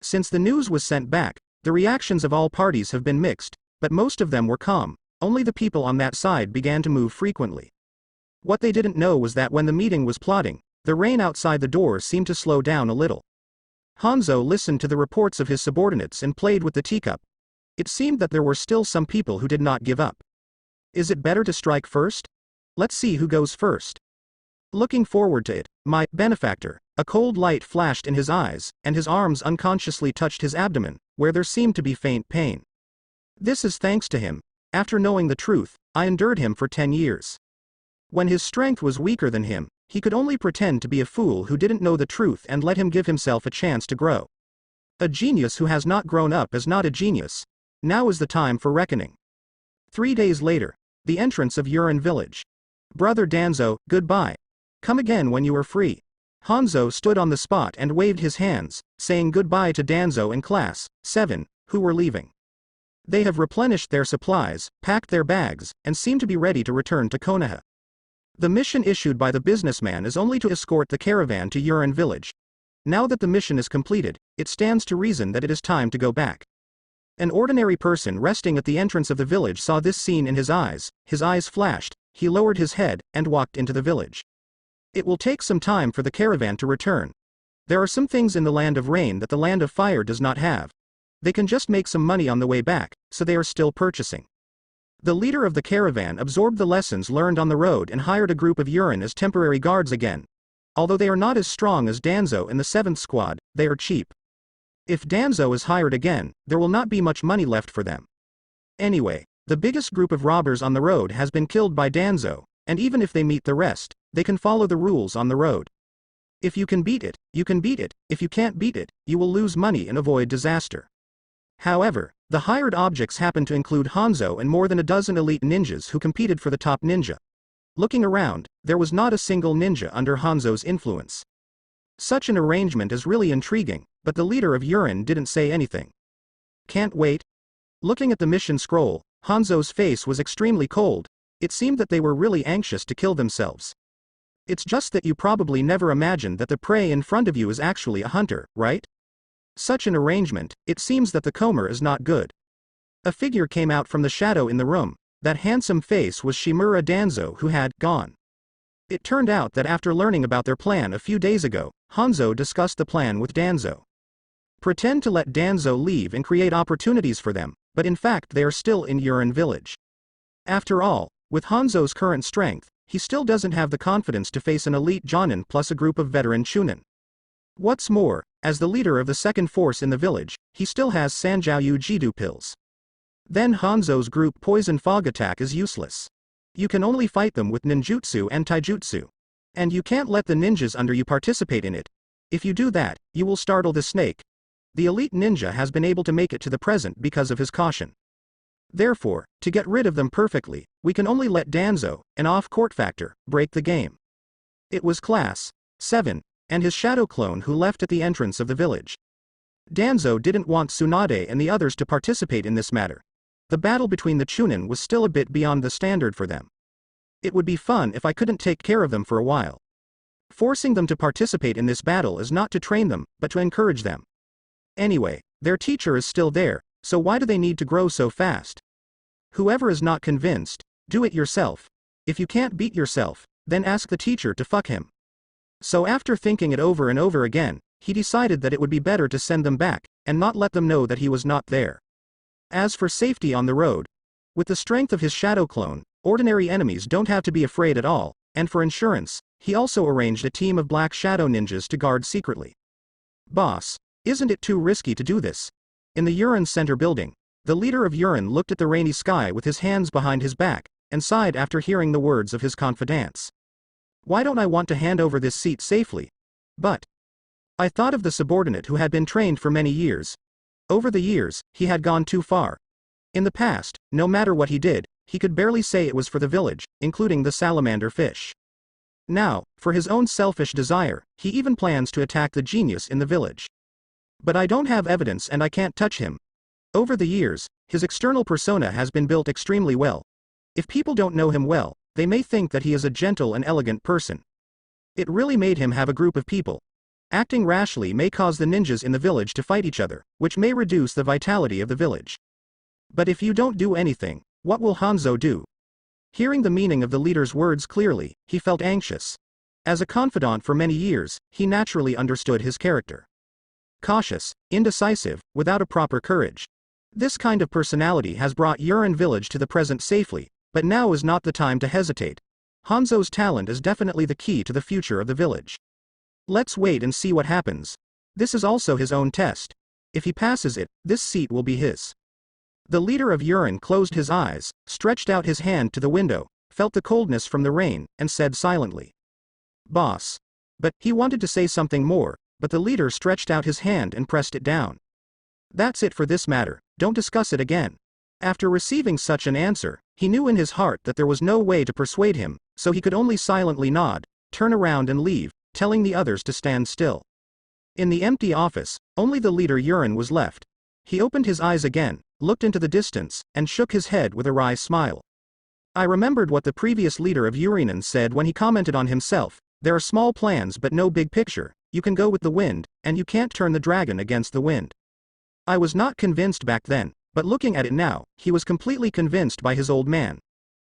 Since the news was sent back, the reactions of all parties have been mixed, but most of them were calm. Only the people on that side began to move frequently. What they didn't know was that when the meeting was plotting, the rain outside the door seemed to slow down a little. Hanzo listened to the reports of his subordinates and played with the teacup. It seemed that there were still some people who did not give up. Is it better to strike first? Let's see who goes first. Looking forward to it, my benefactor, a cold light flashed in his eyes, and his arms unconsciously touched his abdomen, where there seemed to be faint pain. This is thanks to him. After knowing the truth, I endured him for 10 years. When his strength was weaker than him, he could only pretend to be a fool who didn't know the truth and let him give himself a chance to grow. A genius who has not grown up is not a genius. Now is the time for reckoning. 3 days later, the entrance of Yurin village. Brother Danzo, goodbye. Come again when you are free. Hanzo stood on the spot and waved his hands, saying goodbye to Danzo and Class 7, who were leaving. They have replenished their supplies, packed their bags, and seem to be ready to return to Konoha. The mission issued by the businessman is only to escort the caravan to Yurin village. Now that the mission is completed, it stands to reason that it is time to go back. An ordinary person resting at the entrance of the village saw this scene in his eyes flashed, he lowered his head, and walked into the village. It will take some time for the caravan to return. There are some things in the land of rain that the land of fire does not have. They can just make some money on the way back, so they are still purchasing. The leader of the caravan absorbed the lessons learned on the road and hired a group of Yurin as temporary guards again. Although they are not as strong as Danzo in the 7th squad, they are cheap. If Danzo is hired again, there will not be much money left for them. Anyway, the biggest group of robbers on the road has been killed by Danzo, and even if they meet the rest, they can follow the rules on the road. If you can beat it, you can beat it. If you can't beat it, you will lose money and avoid disaster. However, the hired objects happen to include Hanzo and more than a dozen elite ninjas who competed for the top ninja. Looking around, there was not a single ninja under Hanzo's influence. Such an arrangement is really intriguing, but the leader of Yurin didn't say anything. Can't wait? Looking at the mission scroll, Hanzo's face was extremely cold. It seemed that they were really anxious to kill themselves. It's just that you probably never imagined that the prey in front of you is actually a hunter, right? Such an arrangement, it seems that the Comer is not good. A figure came out from the shadow in the room. That handsome face was Shimura Danzo, who had gone. It turned out that after learning about their plan a few days ago, Hanzo discussed the plan with Danzo. Pretend to let Danzo leave and create opportunities for them, but in fact they are still in Yurin village. After all, with Hanzo's current strength, he still doesn't have the confidence to face an elite Jonin plus a group of veteran Chunin. What's more, as the leader of the second force in the village, he still has Sanjiao Jidu pills. Then Hanzo's group poison fog attack is useless. You can only fight them with ninjutsu and taijutsu. And you can't let the ninjas under you participate in it. If you do that, you will startle the snake. The elite ninja has been able to make it to the present because of his caution. Therefore, to get rid of them perfectly, we can only let Danzo, an off-court factor, break the game. It was Class 7, and his shadow clone who left at the entrance of the village. Danzo didn't want Tsunade and the others to participate in this matter. The battle between the Chunin was still a bit beyond the standard for them. It would be fun if I couldn't take care of them for a while. Forcing them to participate in this battle is not to train them, but to encourage them. Anyway, their teacher is still there, so why do they need to grow so fast? Whoever is not convinced, do it yourself. If you can't beat yourself, then ask the teacher to fuck him. So after thinking it over and over again, he decided that it would be better to send them back, and not let them know that he was not there. As for safety on the road, with the strength of his shadow clone, ordinary enemies don't have to be afraid at all, and for insurance, he also arranged a team of black shadow ninjas to guard secretly. Boss, isn't it too risky to do this? In the Yurin Center building, the leader of Yurin looked at the rainy sky with his hands behind his back, and sighed after hearing the words of his confidants. Why don't I want to hand over this seat safely? But I thought of the subordinate who had been trained for many years. Over the years, he had gone too far. In the past, no matter what he did, he could barely say it was for the village, including the salamander fish. Now, for his own selfish desire, he even plans to attack the genius in the village. But I don't have evidence and I can't touch him. Over the years, his external persona has been built extremely well. If people don't know him well, they may think that he is a gentle and elegant person. It really made him have a group of people. Acting rashly may cause the ninjas in the village to fight each other, which may reduce the vitality of the village. But if you don't do anything, what will Hanzo do? Hearing the meaning of the leader's words clearly, he felt anxious. As a confidant for many years, he naturally understood his character. Cautious, indecisive, without a proper courage. This kind of personality has brought Yurin village to the present safely, but now is not the time to hesitate. Hanzo's talent is definitely the key to the future of the village. Let's wait and see what happens. This is also his own test. If he passes it, this seat will be his. The leader of Yurin closed his eyes, stretched out his hand to the window, felt the coldness from the rain, and said silently, "Boss." But he wanted to say something more, but the leader stretched out his hand and pressed it down. That's it for this matter, don't discuss it again. After receiving such an answer, he knew in his heart that there was no way to persuade him, so he could only silently nod, turn around and leave, telling the others to stand still. In the empty office, only the leader Yurin was left. He opened his eyes again, looked into the distance, and shook his head with a wry smile. I remembered what the previous leader of Yurinen said when he commented on himself, there are small plans but no big picture, you can go with the wind, and you can't turn the dragon against the wind. I was not convinced back then, but looking at it now, he was completely convinced by his old man.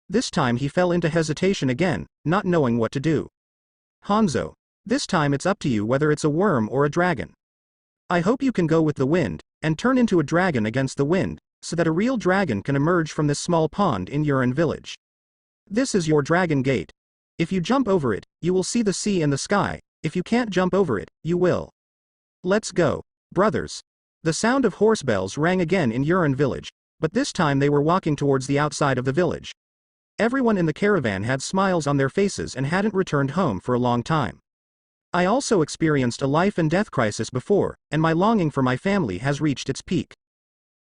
This time he fell into hesitation again, not knowing what to do. Hanzo, this time it's up to you whether it's a worm or a dragon. I hope you can go with the wind, and turn into a dragon against the wind, so that a real dragon can emerge from this small pond in Yurin village. This is your dragon gate. If you jump over it, you will see the sea and the sky, if you can't jump over it, you will. Let's go, brothers. The sound of horse bells rang again in Yurin village, but this time they were walking towards the outside of the village. Everyone in the caravan had smiles on their faces and hadn't returned home for a long time. I also experienced a life and death crisis before, and my longing for my family has reached its peak.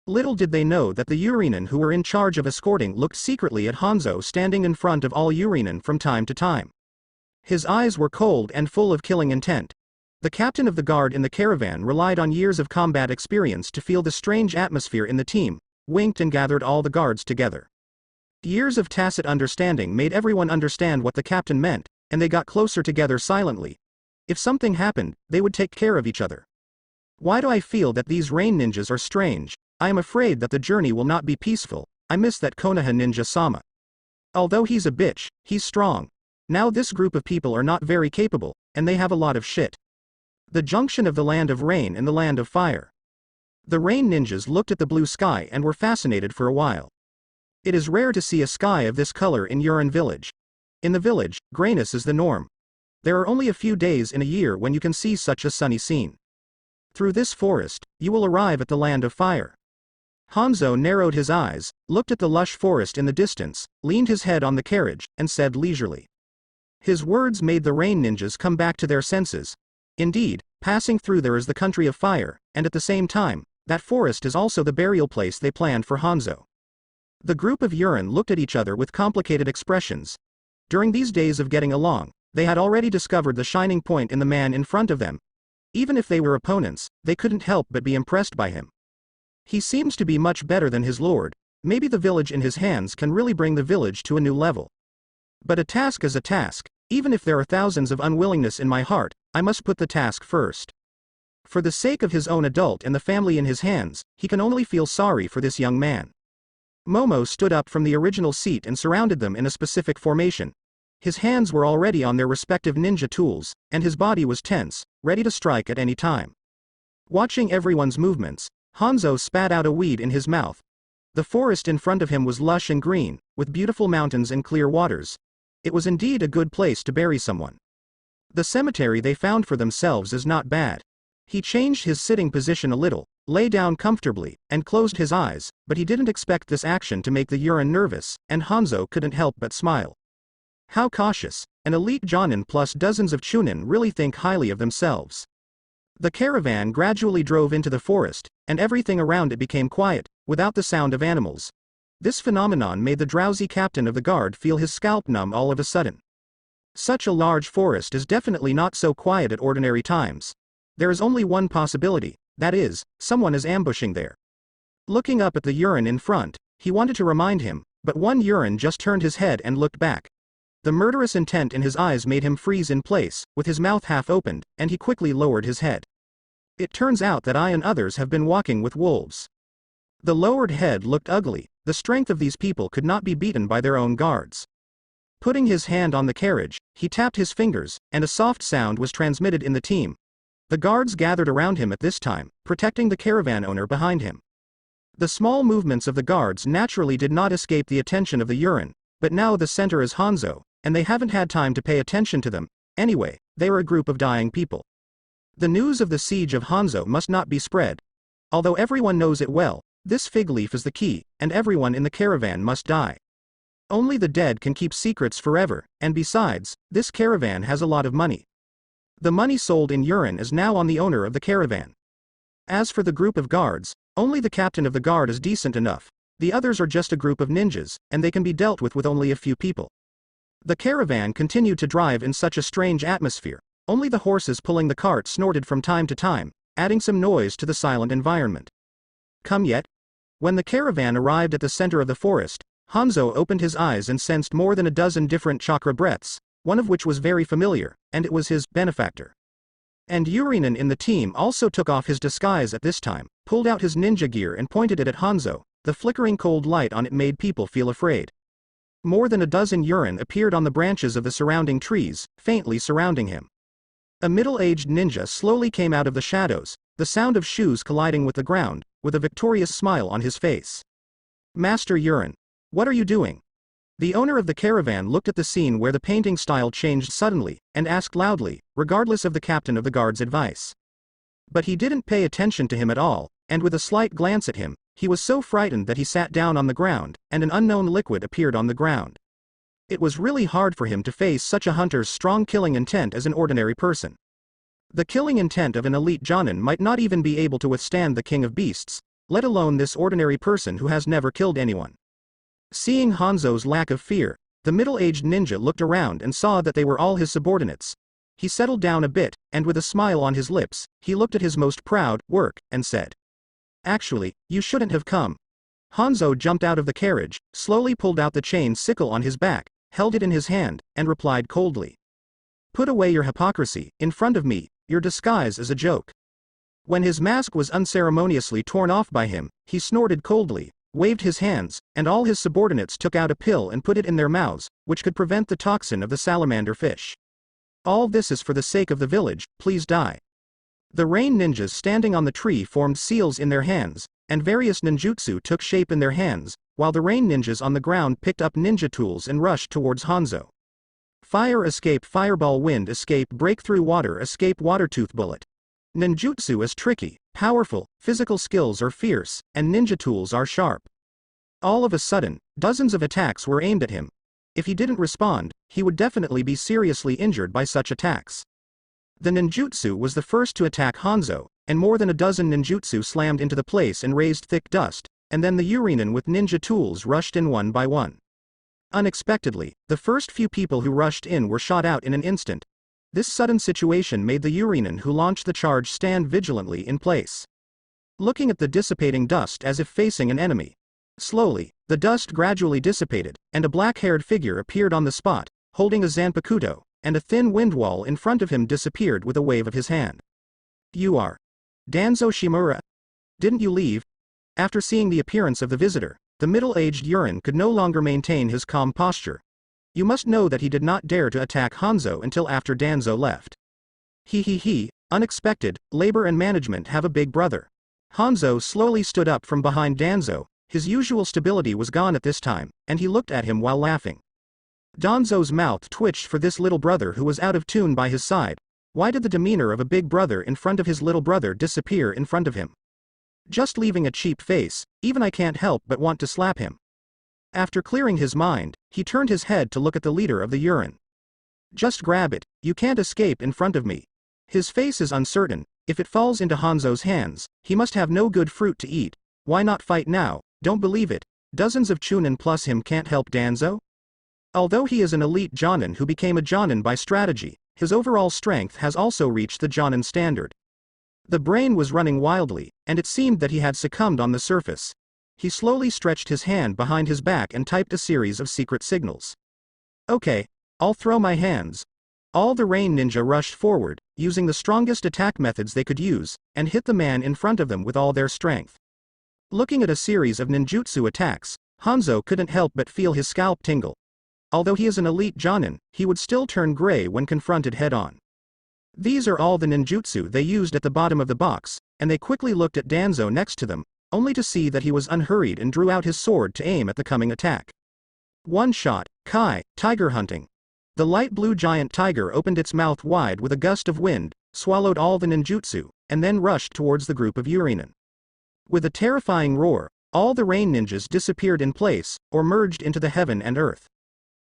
Little did they know that the Yurinen who were in charge of escorting looked secretly at Hanzo standing in front of all Yurinen from time to time. His eyes were cold and full of killing intent. The captain of the guard in the caravan relied on years of combat experience to feel the strange atmosphere in the team, winked and gathered all the guards together. Years of tacit understanding made everyone understand what the captain meant, and they got closer together silently. If something happened, they would take care of each other. Why do I feel that these rain ninjas are strange? I am afraid that the journey will not be peaceful. I miss that Konoha ninja-sama. Although he's a bitch, he's strong. Now this group of people are not very capable, and they have a lot of shit. The junction of the land of rain and the land of fire. The rain ninjas looked at the blue sky and were fascinated for a while. It is rare to see a sky of this color in Yurin village. In the village, grayness is the norm. There are only a few days in a year when you can see such a sunny scene. Through this forest, you will arrive at the land of fire. Hanzo narrowed his eyes, looked at the lush forest in the distance, leaned his head on the carriage, and said leisurely. His words made the rain ninjas come back to their senses. Indeed, passing through there is the country of fire, and at the same time, that forest is also the burial place they planned for Hanzo. The group of Yurin looked at each other with complicated expressions. During these days of getting along, they had already discovered the shining point in the man in front of them. Even if they were opponents, they couldn't help but be impressed by him. He seems to be much better than his lord, Maybe the village in his hands can really bring the village to a new level. But a task is a task. Even if there are thousands of unwillingness in my heart, I must put the task first. For the sake of his own adult and the family in his hands, he can only feel sorry for this young man. Momo stood up from the original seat and surrounded them in a specific formation. His hands were already on their respective ninja tools, and his body was tense, ready to strike at any time. Watching everyone's movements, Hanzo spat out a weed in his mouth. The forest in front of him was lush and green, with beautiful mountains and clear waters. It was indeed a good place to bury someone. The cemetery they found for themselves is not bad. He changed his sitting position a little, lay down comfortably, and closed his eyes, but he didn't expect this action to make the Yurin nervous, and Hanzo couldn't help but smile. How cautious, an elite Jonin plus dozens of Chunin really think highly of themselves. The caravan gradually drove into the forest, and everything around it became quiet, without the sound of animals. This phenomenon made the drowsy captain of the guard feel his scalp numb all of a sudden. Such a large forest is definitely not so quiet at ordinary times. There is only one possibility, that is, someone is ambushing there. Looking up at the Yurin in front, he wanted to remind him, but one Yurin just turned his head and looked back. The murderous intent in his eyes made him freeze in place, with his mouth half opened, and he quickly lowered his head. It turns out that I and others have been walking with wolves. The lowered head looked ugly. The strength of these people could not be beaten by their own guards. Putting his hand on the carriage, he tapped his fingers, and a soft sound was transmitted in the team. The guards gathered around him at this time, protecting the caravan owner behind him. The small movements of the guards naturally did not escape the attention of the Yurin, but now the center is Hanzo, and they haven't had time to pay attention to them. Anyway, they are a group of dying people. The news of the siege of Hanzo must not be spread. Although everyone knows it well, this fig leaf is the key, and everyone in the caravan must die. Only the dead can keep secrets forever, and besides, this caravan has a lot of money. The money sold in Yurin is now on the owner of the caravan. As for the group of guards, only the captain of the guard is decent enough. The others are just a group of ninjas, and they can be dealt with only a few people. The caravan continued to drive in such a strange atmosphere. Only the horses pulling the cart snorted from time to time, adding some noise to the silent environment. Come yet? When the caravan arrived at the center of the forest, Hanzo opened his eyes and sensed more than a dozen different chakra breaths, one of which was very familiar, and it was his benefactor. And Yurinen in the team also took off his disguise at this time, pulled out his ninja gear and pointed it at Hanzo. The flickering cold light on it made people feel afraid. More than a dozen Yurin appeared on the branches of the surrounding trees, faintly surrounding him. A middle-aged ninja slowly came out of the shadows, the sound of shoes colliding with the ground, with a victorious smile on his face. Master Yurin, what are you doing? The owner of the caravan looked at the scene where the painting style changed suddenly, and asked loudly, regardless of the captain of the guard's advice. But he didn't pay attention to him at all, and with a slight glance at him, he was so frightened that he sat down on the ground, and an unknown liquid appeared on the ground. It was really hard for him to face such a hunter's strong killing intent as an ordinary person. The killing intent of an elite Jonin might not even be able to withstand the king of beasts, let alone this ordinary person who has never killed anyone. Seeing Hanzo's lack of fear, the middle-aged ninja looked around and saw that they were all his subordinates. He settled down a bit, and with a smile on his lips, he looked at his most proud work, and said, "Actually, you shouldn't have come." Hanzo jumped out of the carriage, slowly pulled out the chain sickle on his back, held it in his hand, and replied coldly, "Put away your hypocrisy, in front of me, your disguise is a joke." When his mask was unceremoniously torn off by him, he snorted coldly, waved his hands, and all his subordinates took out a pill and put it in their mouths, which could prevent the toxin of the salamander fish. "All this is for the sake of the village, please die." The rain ninjas standing on the tree formed seals in their hands, and various ninjutsu took shape in their hands, while the rain ninjas on the ground picked up ninja tools and rushed towards Hanzo. Fire escape, fireball, wind escape, breakthrough, water escape, water tooth, bullet. Ninjutsu is tricky, powerful, physical skills are fierce, and ninja tools are sharp. All of a sudden, dozens of attacks were aimed at him. If he didn't respond, he would definitely be seriously injured by such attacks. The ninjutsu was the first to attack Hanzo, and more than a dozen ninjutsu slammed into the place and raised thick dust, and then the Yurinen with ninja tools rushed in one by one. Unexpectedly, the first few people who rushed in were shot out in an instant. This sudden situation made the Yurinen who launched the charge stand vigilantly in place, looking at the dissipating dust as if facing an enemy. Slowly, the dust gradually dissipated, and a black-haired figure appeared on the spot, holding a zanpakuto, and a thin wind wall in front of him disappeared with a wave of his hand. You are Danzo Shimura? Didn't you leave? After seeing the appearance of the visitor, the middle-aged Yurin could no longer maintain his calm posture. You must know that he did not dare to attack Hanzo until after Danzo left. Unexpected, labor and management have a big brother. Hanzo slowly stood up from behind Danzo, his usual stability was gone at this time, and he looked at him while laughing. Danzo's mouth twitched for this little brother who was out of tune by his side. Why did the demeanor of a big brother in front of his little brother disappear in front of him? Just leaving a cheap face, even I can't help but want to slap him. After clearing his mind, he turned his head to look at the leader of the Yurin. Just grab it, you can't escape in front of me. His face is uncertain, if it falls into Hanzo's hands, he must have no good fruit to eat. Why not fight now? Don't believe it, dozens of Chunin plus him can't help Danzo? Although he is an elite Jonin who became a Jonin by strategy, his overall strength has also reached the Jonin standard. The brain was running wildly, and it seemed that he had succumbed on the surface. He slowly stretched his hand behind his back and typed a series of secret signals. Okay, I'll throw my hands. All the rain ninja rushed forward, using the strongest attack methods they could use, and hit the man in front of them with all their strength. Looking at a series of ninjutsu attacks, Hanzo couldn't help but feel his scalp tingle. Although he is an elite Jonin, he would still turn gray when confronted head-on. These are all the ninjutsu they used at the bottom of the box, and they quickly looked at Danzo next to them, only to see that he was unhurried and drew out his sword to aim at the coming attack. One shot, Kai, tiger hunting. The light blue giant tiger opened its mouth wide with a gust of wind, swallowed all the ninjutsu, and then rushed towards the group of Yurinen. With a terrifying roar, all the rain ninjas disappeared in place, or merged into the heaven and earth.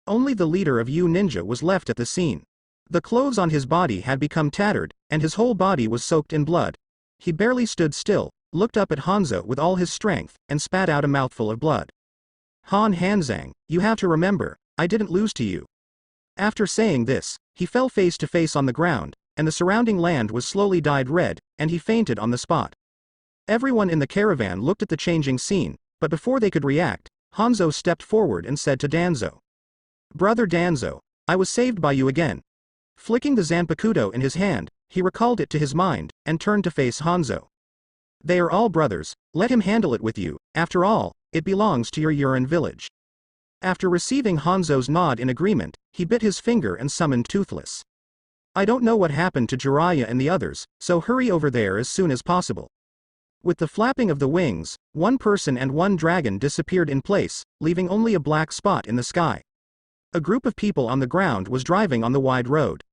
Only the leader of Yu Ninja was left at the scene. The clothes on his body had become tattered, and his whole body was soaked in blood. He barely stood still, looked up at Hanzo with all his strength, and spat out a mouthful of blood. Han Hanzang, you have to remember, I didn't lose to you. After saying this, he fell face to face on the ground, and the surrounding land was slowly dyed red, and he fainted on the spot. Everyone in the caravan looked at the changing scene, but before they could react, Hanzo stepped forward and said to Danzo. Brother Danzo, I was saved by you again. Flicking the zanpakuto in his hand, he recalled it to his mind, and turned to face Hanzo. They are all brothers, let him handle it with you, after all, it belongs to your Yurin village. After receiving Hanzo's nod in agreement, he bit his finger and summoned Toothless. I don't know what happened to Jiraiya and the others, so hurry over there as soon as possible. With the flapping of the wings, one person and one dragon disappeared in place, leaving only a black spot in the sky. A group of people on the ground was driving on the wide road.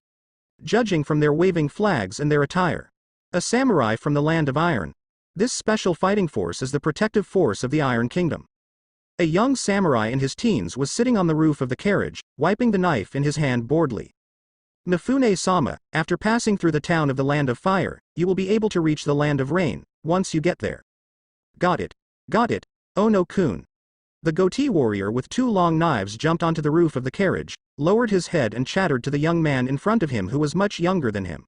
Judging from their waving flags and their attire. A samurai from the land of iron. This special fighting force is the protective force of the Iron Kingdom. A young samurai in his teens was sitting on the roof of the carriage, wiping the knife in his hand boredly. Mifune-sama, after passing through the town of the Land of Fire, you will be able to reach the Land of Rain, once you get there. Got it. Got it, Ono-kun. The goatee warrior with two long knives jumped onto the roof of the carriage, lowered his head and chattered to the young man in front of him who was much younger than him.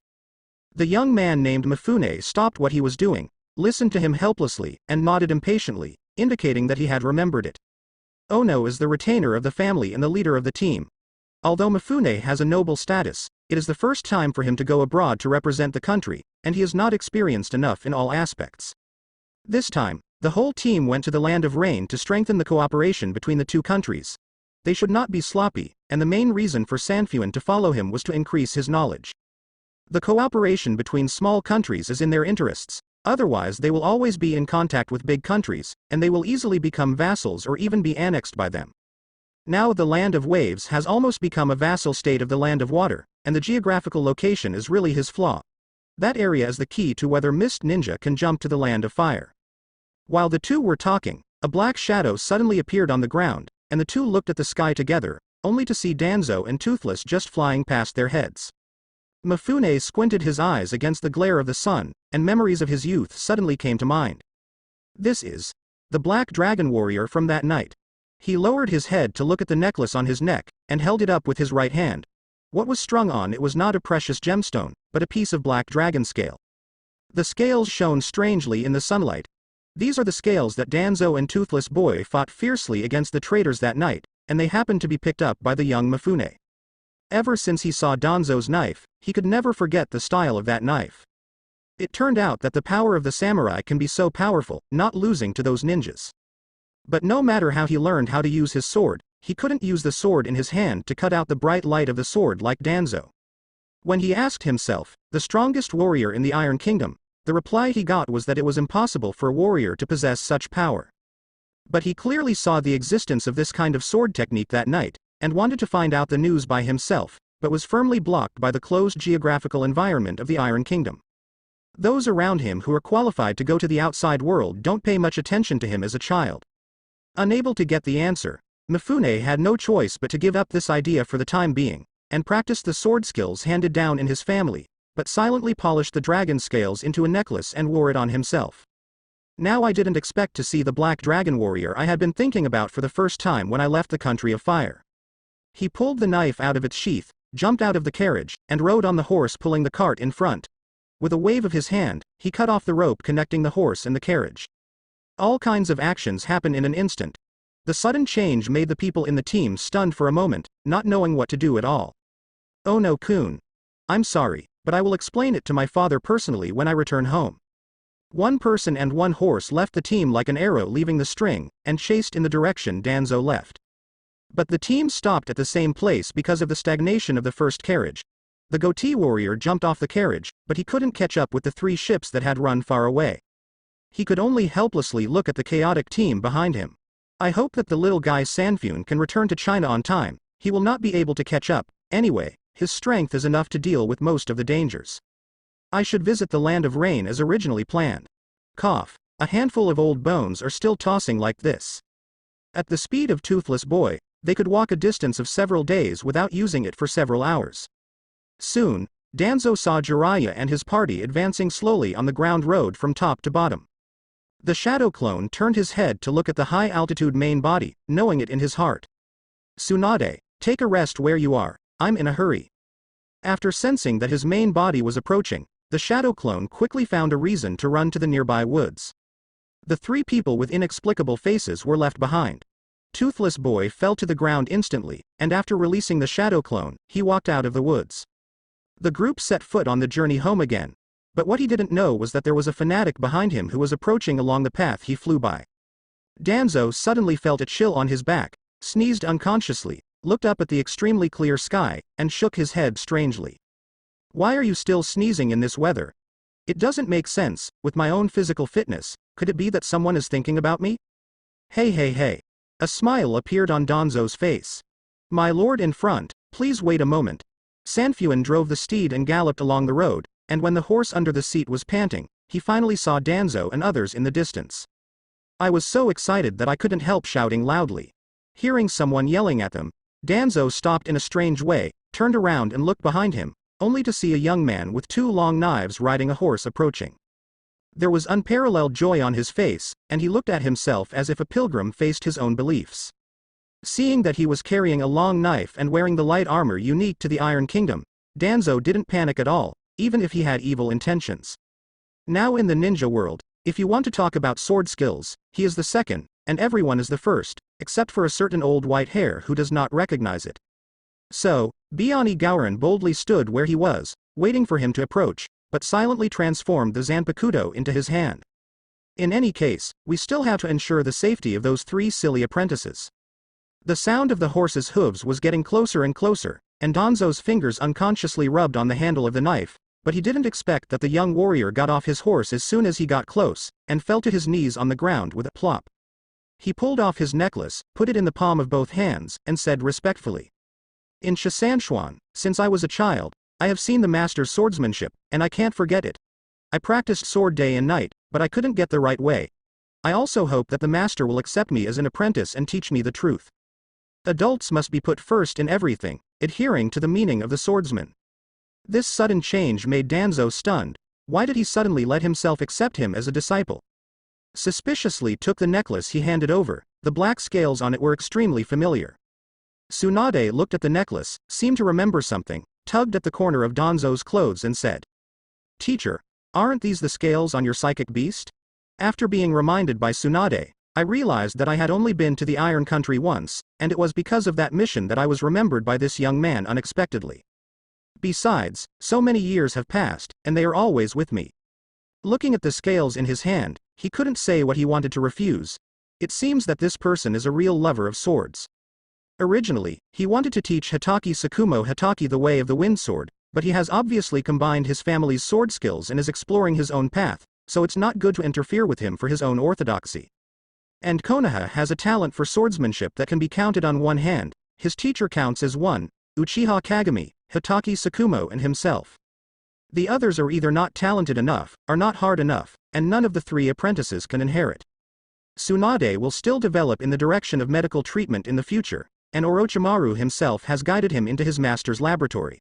The young man named Mifune stopped what he was doing, listened to him helplessly, and nodded impatiently, indicating that he had remembered it. Ono is the retainer of the family and the leader of the team. Although Mifune has a noble status, it is the first time for him to go abroad to represent the country, and he is not experienced enough in all aspects. This time, the whole team went to the Land of Rain to strengthen the cooperation between the two countries. They should not be sloppy, and the main reason for Sanfuan to follow him was to increase his knowledge. The cooperation between small countries is in their interests, otherwise they will always be in contact with big countries, and they will easily become vassals or even be annexed by them. Now the Land of Waves has almost become a vassal state of the Land of Water, and the geographical location is really his flaw. That area is the key to whether Mist Ninja can jump to the Land of Fire. While the two were talking, a black shadow suddenly appeared on the ground, and the two looked at the sky together, only to see Danzo and Toothless just flying past their heads. Mifune squinted his eyes against the glare of the sun, and memories of his youth suddenly came to mind. This is the Black Dragon Warrior from that night. He lowered his head to look at the necklace on his neck, and held it up with his right hand. What was strung on it was not a precious gemstone, but a piece of black dragon scale. The scales shone strangely in the sunlight. These are the scales that Danzo and Toothless Boy fought fiercely against the traitors that night, and they happened to be picked up by the young Mifune. Ever since he saw Danzo's knife, he could never forget the style of that knife. It turned out that the power of the samurai can be so powerful, not losing to those ninjas. But no matter how he learned how to use his sword, he couldn't use the sword in his hand to cut out the bright light of the sword like Danzo. When he asked himself, the strongest warrior in the Iron Kingdom, the reply he got was that it was impossible for a warrior to possess such power. But he clearly saw the existence of this kind of sword technique that night, and wanted to find out the news by himself, but was firmly blocked by the closed geographical environment of the Iron Kingdom. Those around him who are qualified to go to the outside world don't pay much attention to him as a child. Unable to get the answer, Mifune had no choice but to give up this idea for the time being, and practiced the sword skills handed down in his family, but silently polished the dragon scales into a necklace and wore it on himself. Now I didn't expect to see the black dragon warrior I had been thinking about for the first time when I left the country of fire. He pulled the knife out of its sheath, jumped out of the carriage, and rode on the horse pulling the cart in front. With a wave of his hand, he cut off the rope connecting the horse and the carriage. All kinds of actions happen in an instant. The sudden change made the people in the team stunned for a moment, not knowing what to do at all. "Oh no, Kun. I'm sorry, but I will explain it to my father personally when I return home." One person and one horse left the team like an arrow leaving the string, and chased in the direction Danzo left. But the team stopped at the same place because of the stagnation of the first carriage. The goatee warrior jumped off the carriage, but he couldn't catch up with the three ships that had run far away. He could only helplessly look at the chaotic team behind him. I hope that the little guy Sanfune can return to China on time. He will not be able to catch up, anyway. His strength is enough to deal with most of the dangers. I should visit the land of rain as originally planned. Cough. A handful of old bones are still tossing like this. At the speed of Toothless Boy, they could walk a distance of several days without using it for several hours. Soon, Danzo saw Jiraiya and his party advancing slowly on the ground road from top to bottom. The shadow clone turned his head to look at the high-altitude main body, knowing it in his heart. "Tsunade, take a rest where you are, I'm in a hurry." After sensing that his main body was approaching, the shadow clone quickly found a reason to run to the nearby woods. The three people with inexplicable faces were left behind. Toothless Boy fell to the ground instantly, and after releasing the shadow clone, he walked out of the woods. The group set foot on the journey home again. But what he didn't know was that there was a fanatic behind him who was approaching along the path he flew by. Danzo suddenly felt a chill on his back, sneezed unconsciously, looked up at the extremely clear sky, and shook his head strangely. "Why are you still sneezing in this weather? It doesn't make sense. With my own physical fitness, could it be that someone is thinking about me?" Hey. A smile appeared on Danzo's face. "My lord in front, please wait a moment." Sanfuen drove the steed and galloped along the road, and when the horse under the seat was panting, he finally saw Danzo and others in the distance. I was so excited that I couldn't help shouting loudly. Hearing someone yelling at them, Danzo stopped in a strange way, turned around and looked behind him, only to see a young man with two long knives riding a horse approaching. There was unparalleled joy on his face, and he looked at himself as if a pilgrim faced his own beliefs. Seeing that he was carrying a long knife and wearing the light armor unique to the Iron Kingdom, Danzo didn't panic at all, even if he had evil intentions. Now in the ninja world, if you want to talk about sword skills, he is the second, and everyone is the first, except for a certain old white hair who does not recognize it. So, Biani Gauren boldly stood where he was, waiting for him to approach, but silently transformed the Zanpakuto into his hand. In any case, we still have to ensure the safety of those three silly apprentices. The sound of the horse's hooves was getting closer and closer, and Danzo's fingers unconsciously rubbed on the handle of the knife, but he didn't expect that the young warrior got off his horse as soon as he got close, and fell to his knees on the ground with a plop. He pulled off his necklace, put it in the palm of both hands, and said respectfully, "In Shisanshuan, since I was a child, I have seen the master's swordsmanship, and I can't forget it. I practiced sword day and night, but I couldn't get the right way. I also hope that the master will accept me as an apprentice and teach me the truth. Adults must be put first in everything, adhering to the meaning of the swordsman." This sudden change made Danzo stunned. Why did he suddenly let himself accept him as a disciple? Suspiciously took the necklace he handed over. The black scales on it were extremely familiar. Tsunade looked at the necklace, seemed to remember something, tugged at the corner of Danzo's clothes and said, "Teacher, aren't these the scales on your psychic beast?" After being reminded by Tsunade, I realized that I had only been to the Iron Country once, and it was because of that mission that I was remembered by this young man unexpectedly. Besides, so many years have passed, and they are always with me. Looking at the scales in his hand, he couldn't say what he wanted to refuse. It seems that this person is a real lover of swords. Originally, he wanted to teach Hitaki Tsukumo Hitaki the way of the wind sword, but he has obviously combined his family's sword skills and is exploring his own path, so it's not good to interfere with him for his own orthodoxy. And Konoha has a talent for swordsmanship that can be counted on one hand. His teacher counts as one, Uchiha Kagami, Hitaki Tsukumo and himself. The others are either not talented enough, or not hard enough, and none of the three apprentices can inherit. Tsunade will still develop in the direction of medical treatment in the future, and Orochimaru himself has guided him into his master's laboratory.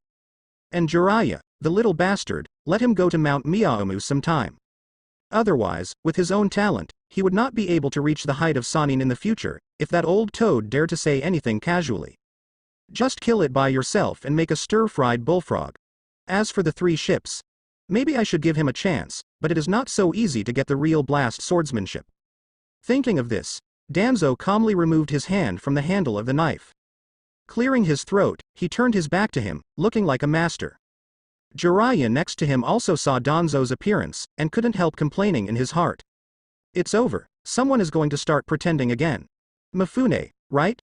And Jiraiya, the little bastard, let him go to Mount Miyaomu sometime. Otherwise, with his own talent, he would not be able to reach the height of Sannin in the future, if that old toad dared to say anything casually. Just kill it by yourself and make a stir-fried bullfrog. As for the three ships, maybe I should give him a chance, but it is not so easy to get the real blast swordsmanship. Thinking of this, Danzo calmly removed his hand from the handle of the knife. Clearing his throat, he turned his back to him, looking like a master. Jiraiya next to him also saw Danzo's appearance, and couldn't help complaining in his heart. It's over, someone is going to start pretending again. Mifune, right?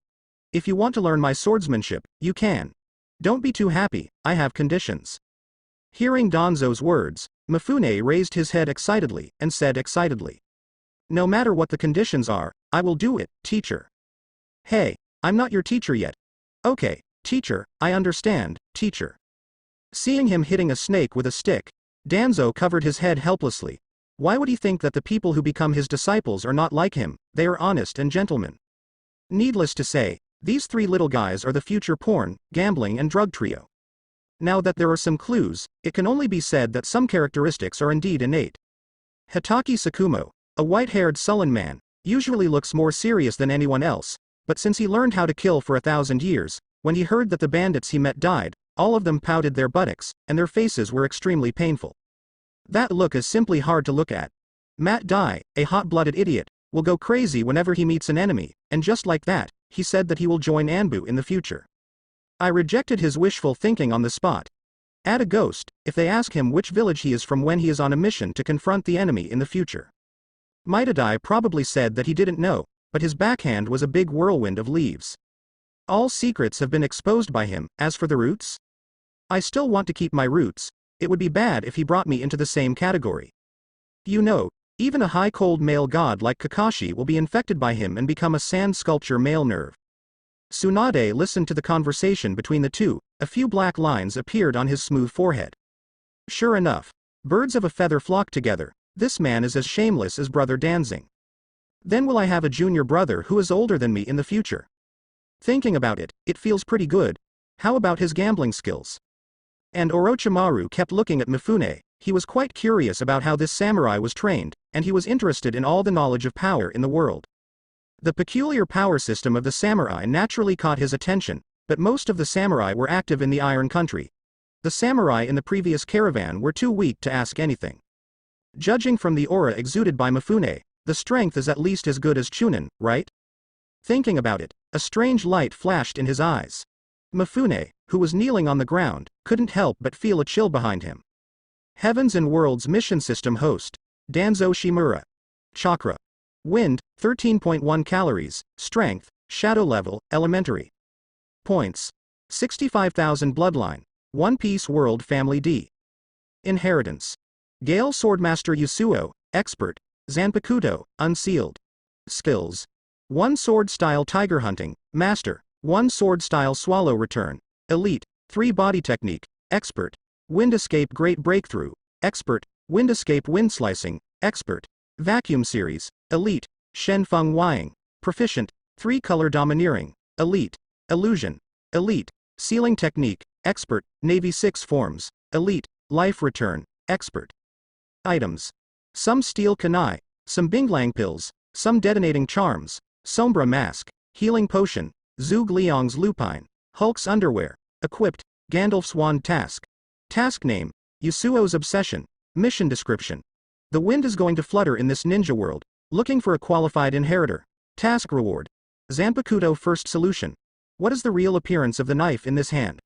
If you want to learn my swordsmanship, you can. Don't be too happy, I have conditions. Hearing Danzo's words, Mifune raised his head excitedly, and said excitedly. No matter what the conditions are, I will do it, teacher. Hey, I'm not your teacher yet. Okay, teacher, I understand, teacher. Seeing him hitting a snake with a stick, Danzo covered his head helplessly. Why would he think that the people who become his disciples are not like him? They are honest and gentlemen. Needless to say, these three little guys are the future porn, gambling and drug trio. Now that there are some clues, it can only be said that some characteristics are indeed innate. Hitaki Tsukumo, a white-haired sullen man, usually looks more serious than anyone else, but since he learned how to kill for 1,000 years, when he heard that the bandits he met died, all of them pouted their buttocks, and their faces were extremely painful. That look is simply hard to look at. Matt Dai, a hot-blooded idiot, will go crazy whenever he meets an enemy, and just like that, he said that he will join Anbu in the future. I rejected his wishful thinking on the spot. Add a ghost, if they ask him which village he is from when he is on a mission to confront the enemy in the future. Mitadai probably said that he didn't know, but his backhand was a big whirlwind of leaves. All secrets have been exposed by him. As for the roots? I still want to keep my roots. It would be bad if he brought me into the same category. You know, even a high-cold male god like Kakashi will be infected by him and become a sand sculpture male nerve. Tsunade listened to the conversation between the two. A few black lines appeared on his smooth forehead. Sure enough, birds of a feather flock together. This man is as shameless as Brother Danzing. Then will I have a junior brother who is older than me in the future? Thinking about it, it feels pretty good. How about his gambling skills? And Orochimaru kept looking at Mifune. He was quite curious about how this samurai was trained, and he was interested in all the knowledge of power in the world. The peculiar power system of the samurai naturally caught his attention, but most of the samurai were active in the Iron Country. The samurai in the previous caravan were too weak to ask anything. Judging from the aura exuded by Mifune, the strength is at least as good as Chunin, right? Thinking about it, a strange light flashed in his eyes. Mifune, who was kneeling on the ground, couldn't help but feel a chill behind him. Heavens and Worlds Mission System Host, Danzo Shimura. Chakra. Wind, 13.1 calories, Strength, Shadow Level, Elementary. Points. 65,000 Bloodline, One Piece World Family D. Inheritance. Gale Swordmaster Yasuo, Expert, Zanpakuto, Unsealed. Skills. 1 Sword Style Tiger Hunting, Master, 1 Sword Style Swallow Return, Elite, 3 Body Technique, Expert, Wind Escape Great Breakthrough, Expert, Wind Escape Wind Slicing, Expert, Vacuum Series, Elite, Shenfeng Wying, Proficient, 3 Color Domineering, Elite, Illusion, Elite, Sealing Technique, Expert, Navy 6 Forms, Elite, Life Return, Expert. Items. Some Steel Kunai, some Binglang Pills, some Detonating Charms, Sombra Mask, Healing Potion, Zhuge Liang's Lupine, Hulk's Underwear, Equipped, Gandalf's Wand Task. Task Name, Yasuo's Obsession, Mission Description. The wind is going to flutter in this ninja world, looking for a qualified inheritor. Task reward. Zanpakuto first solution. What is the real appearance of the knife in this hand?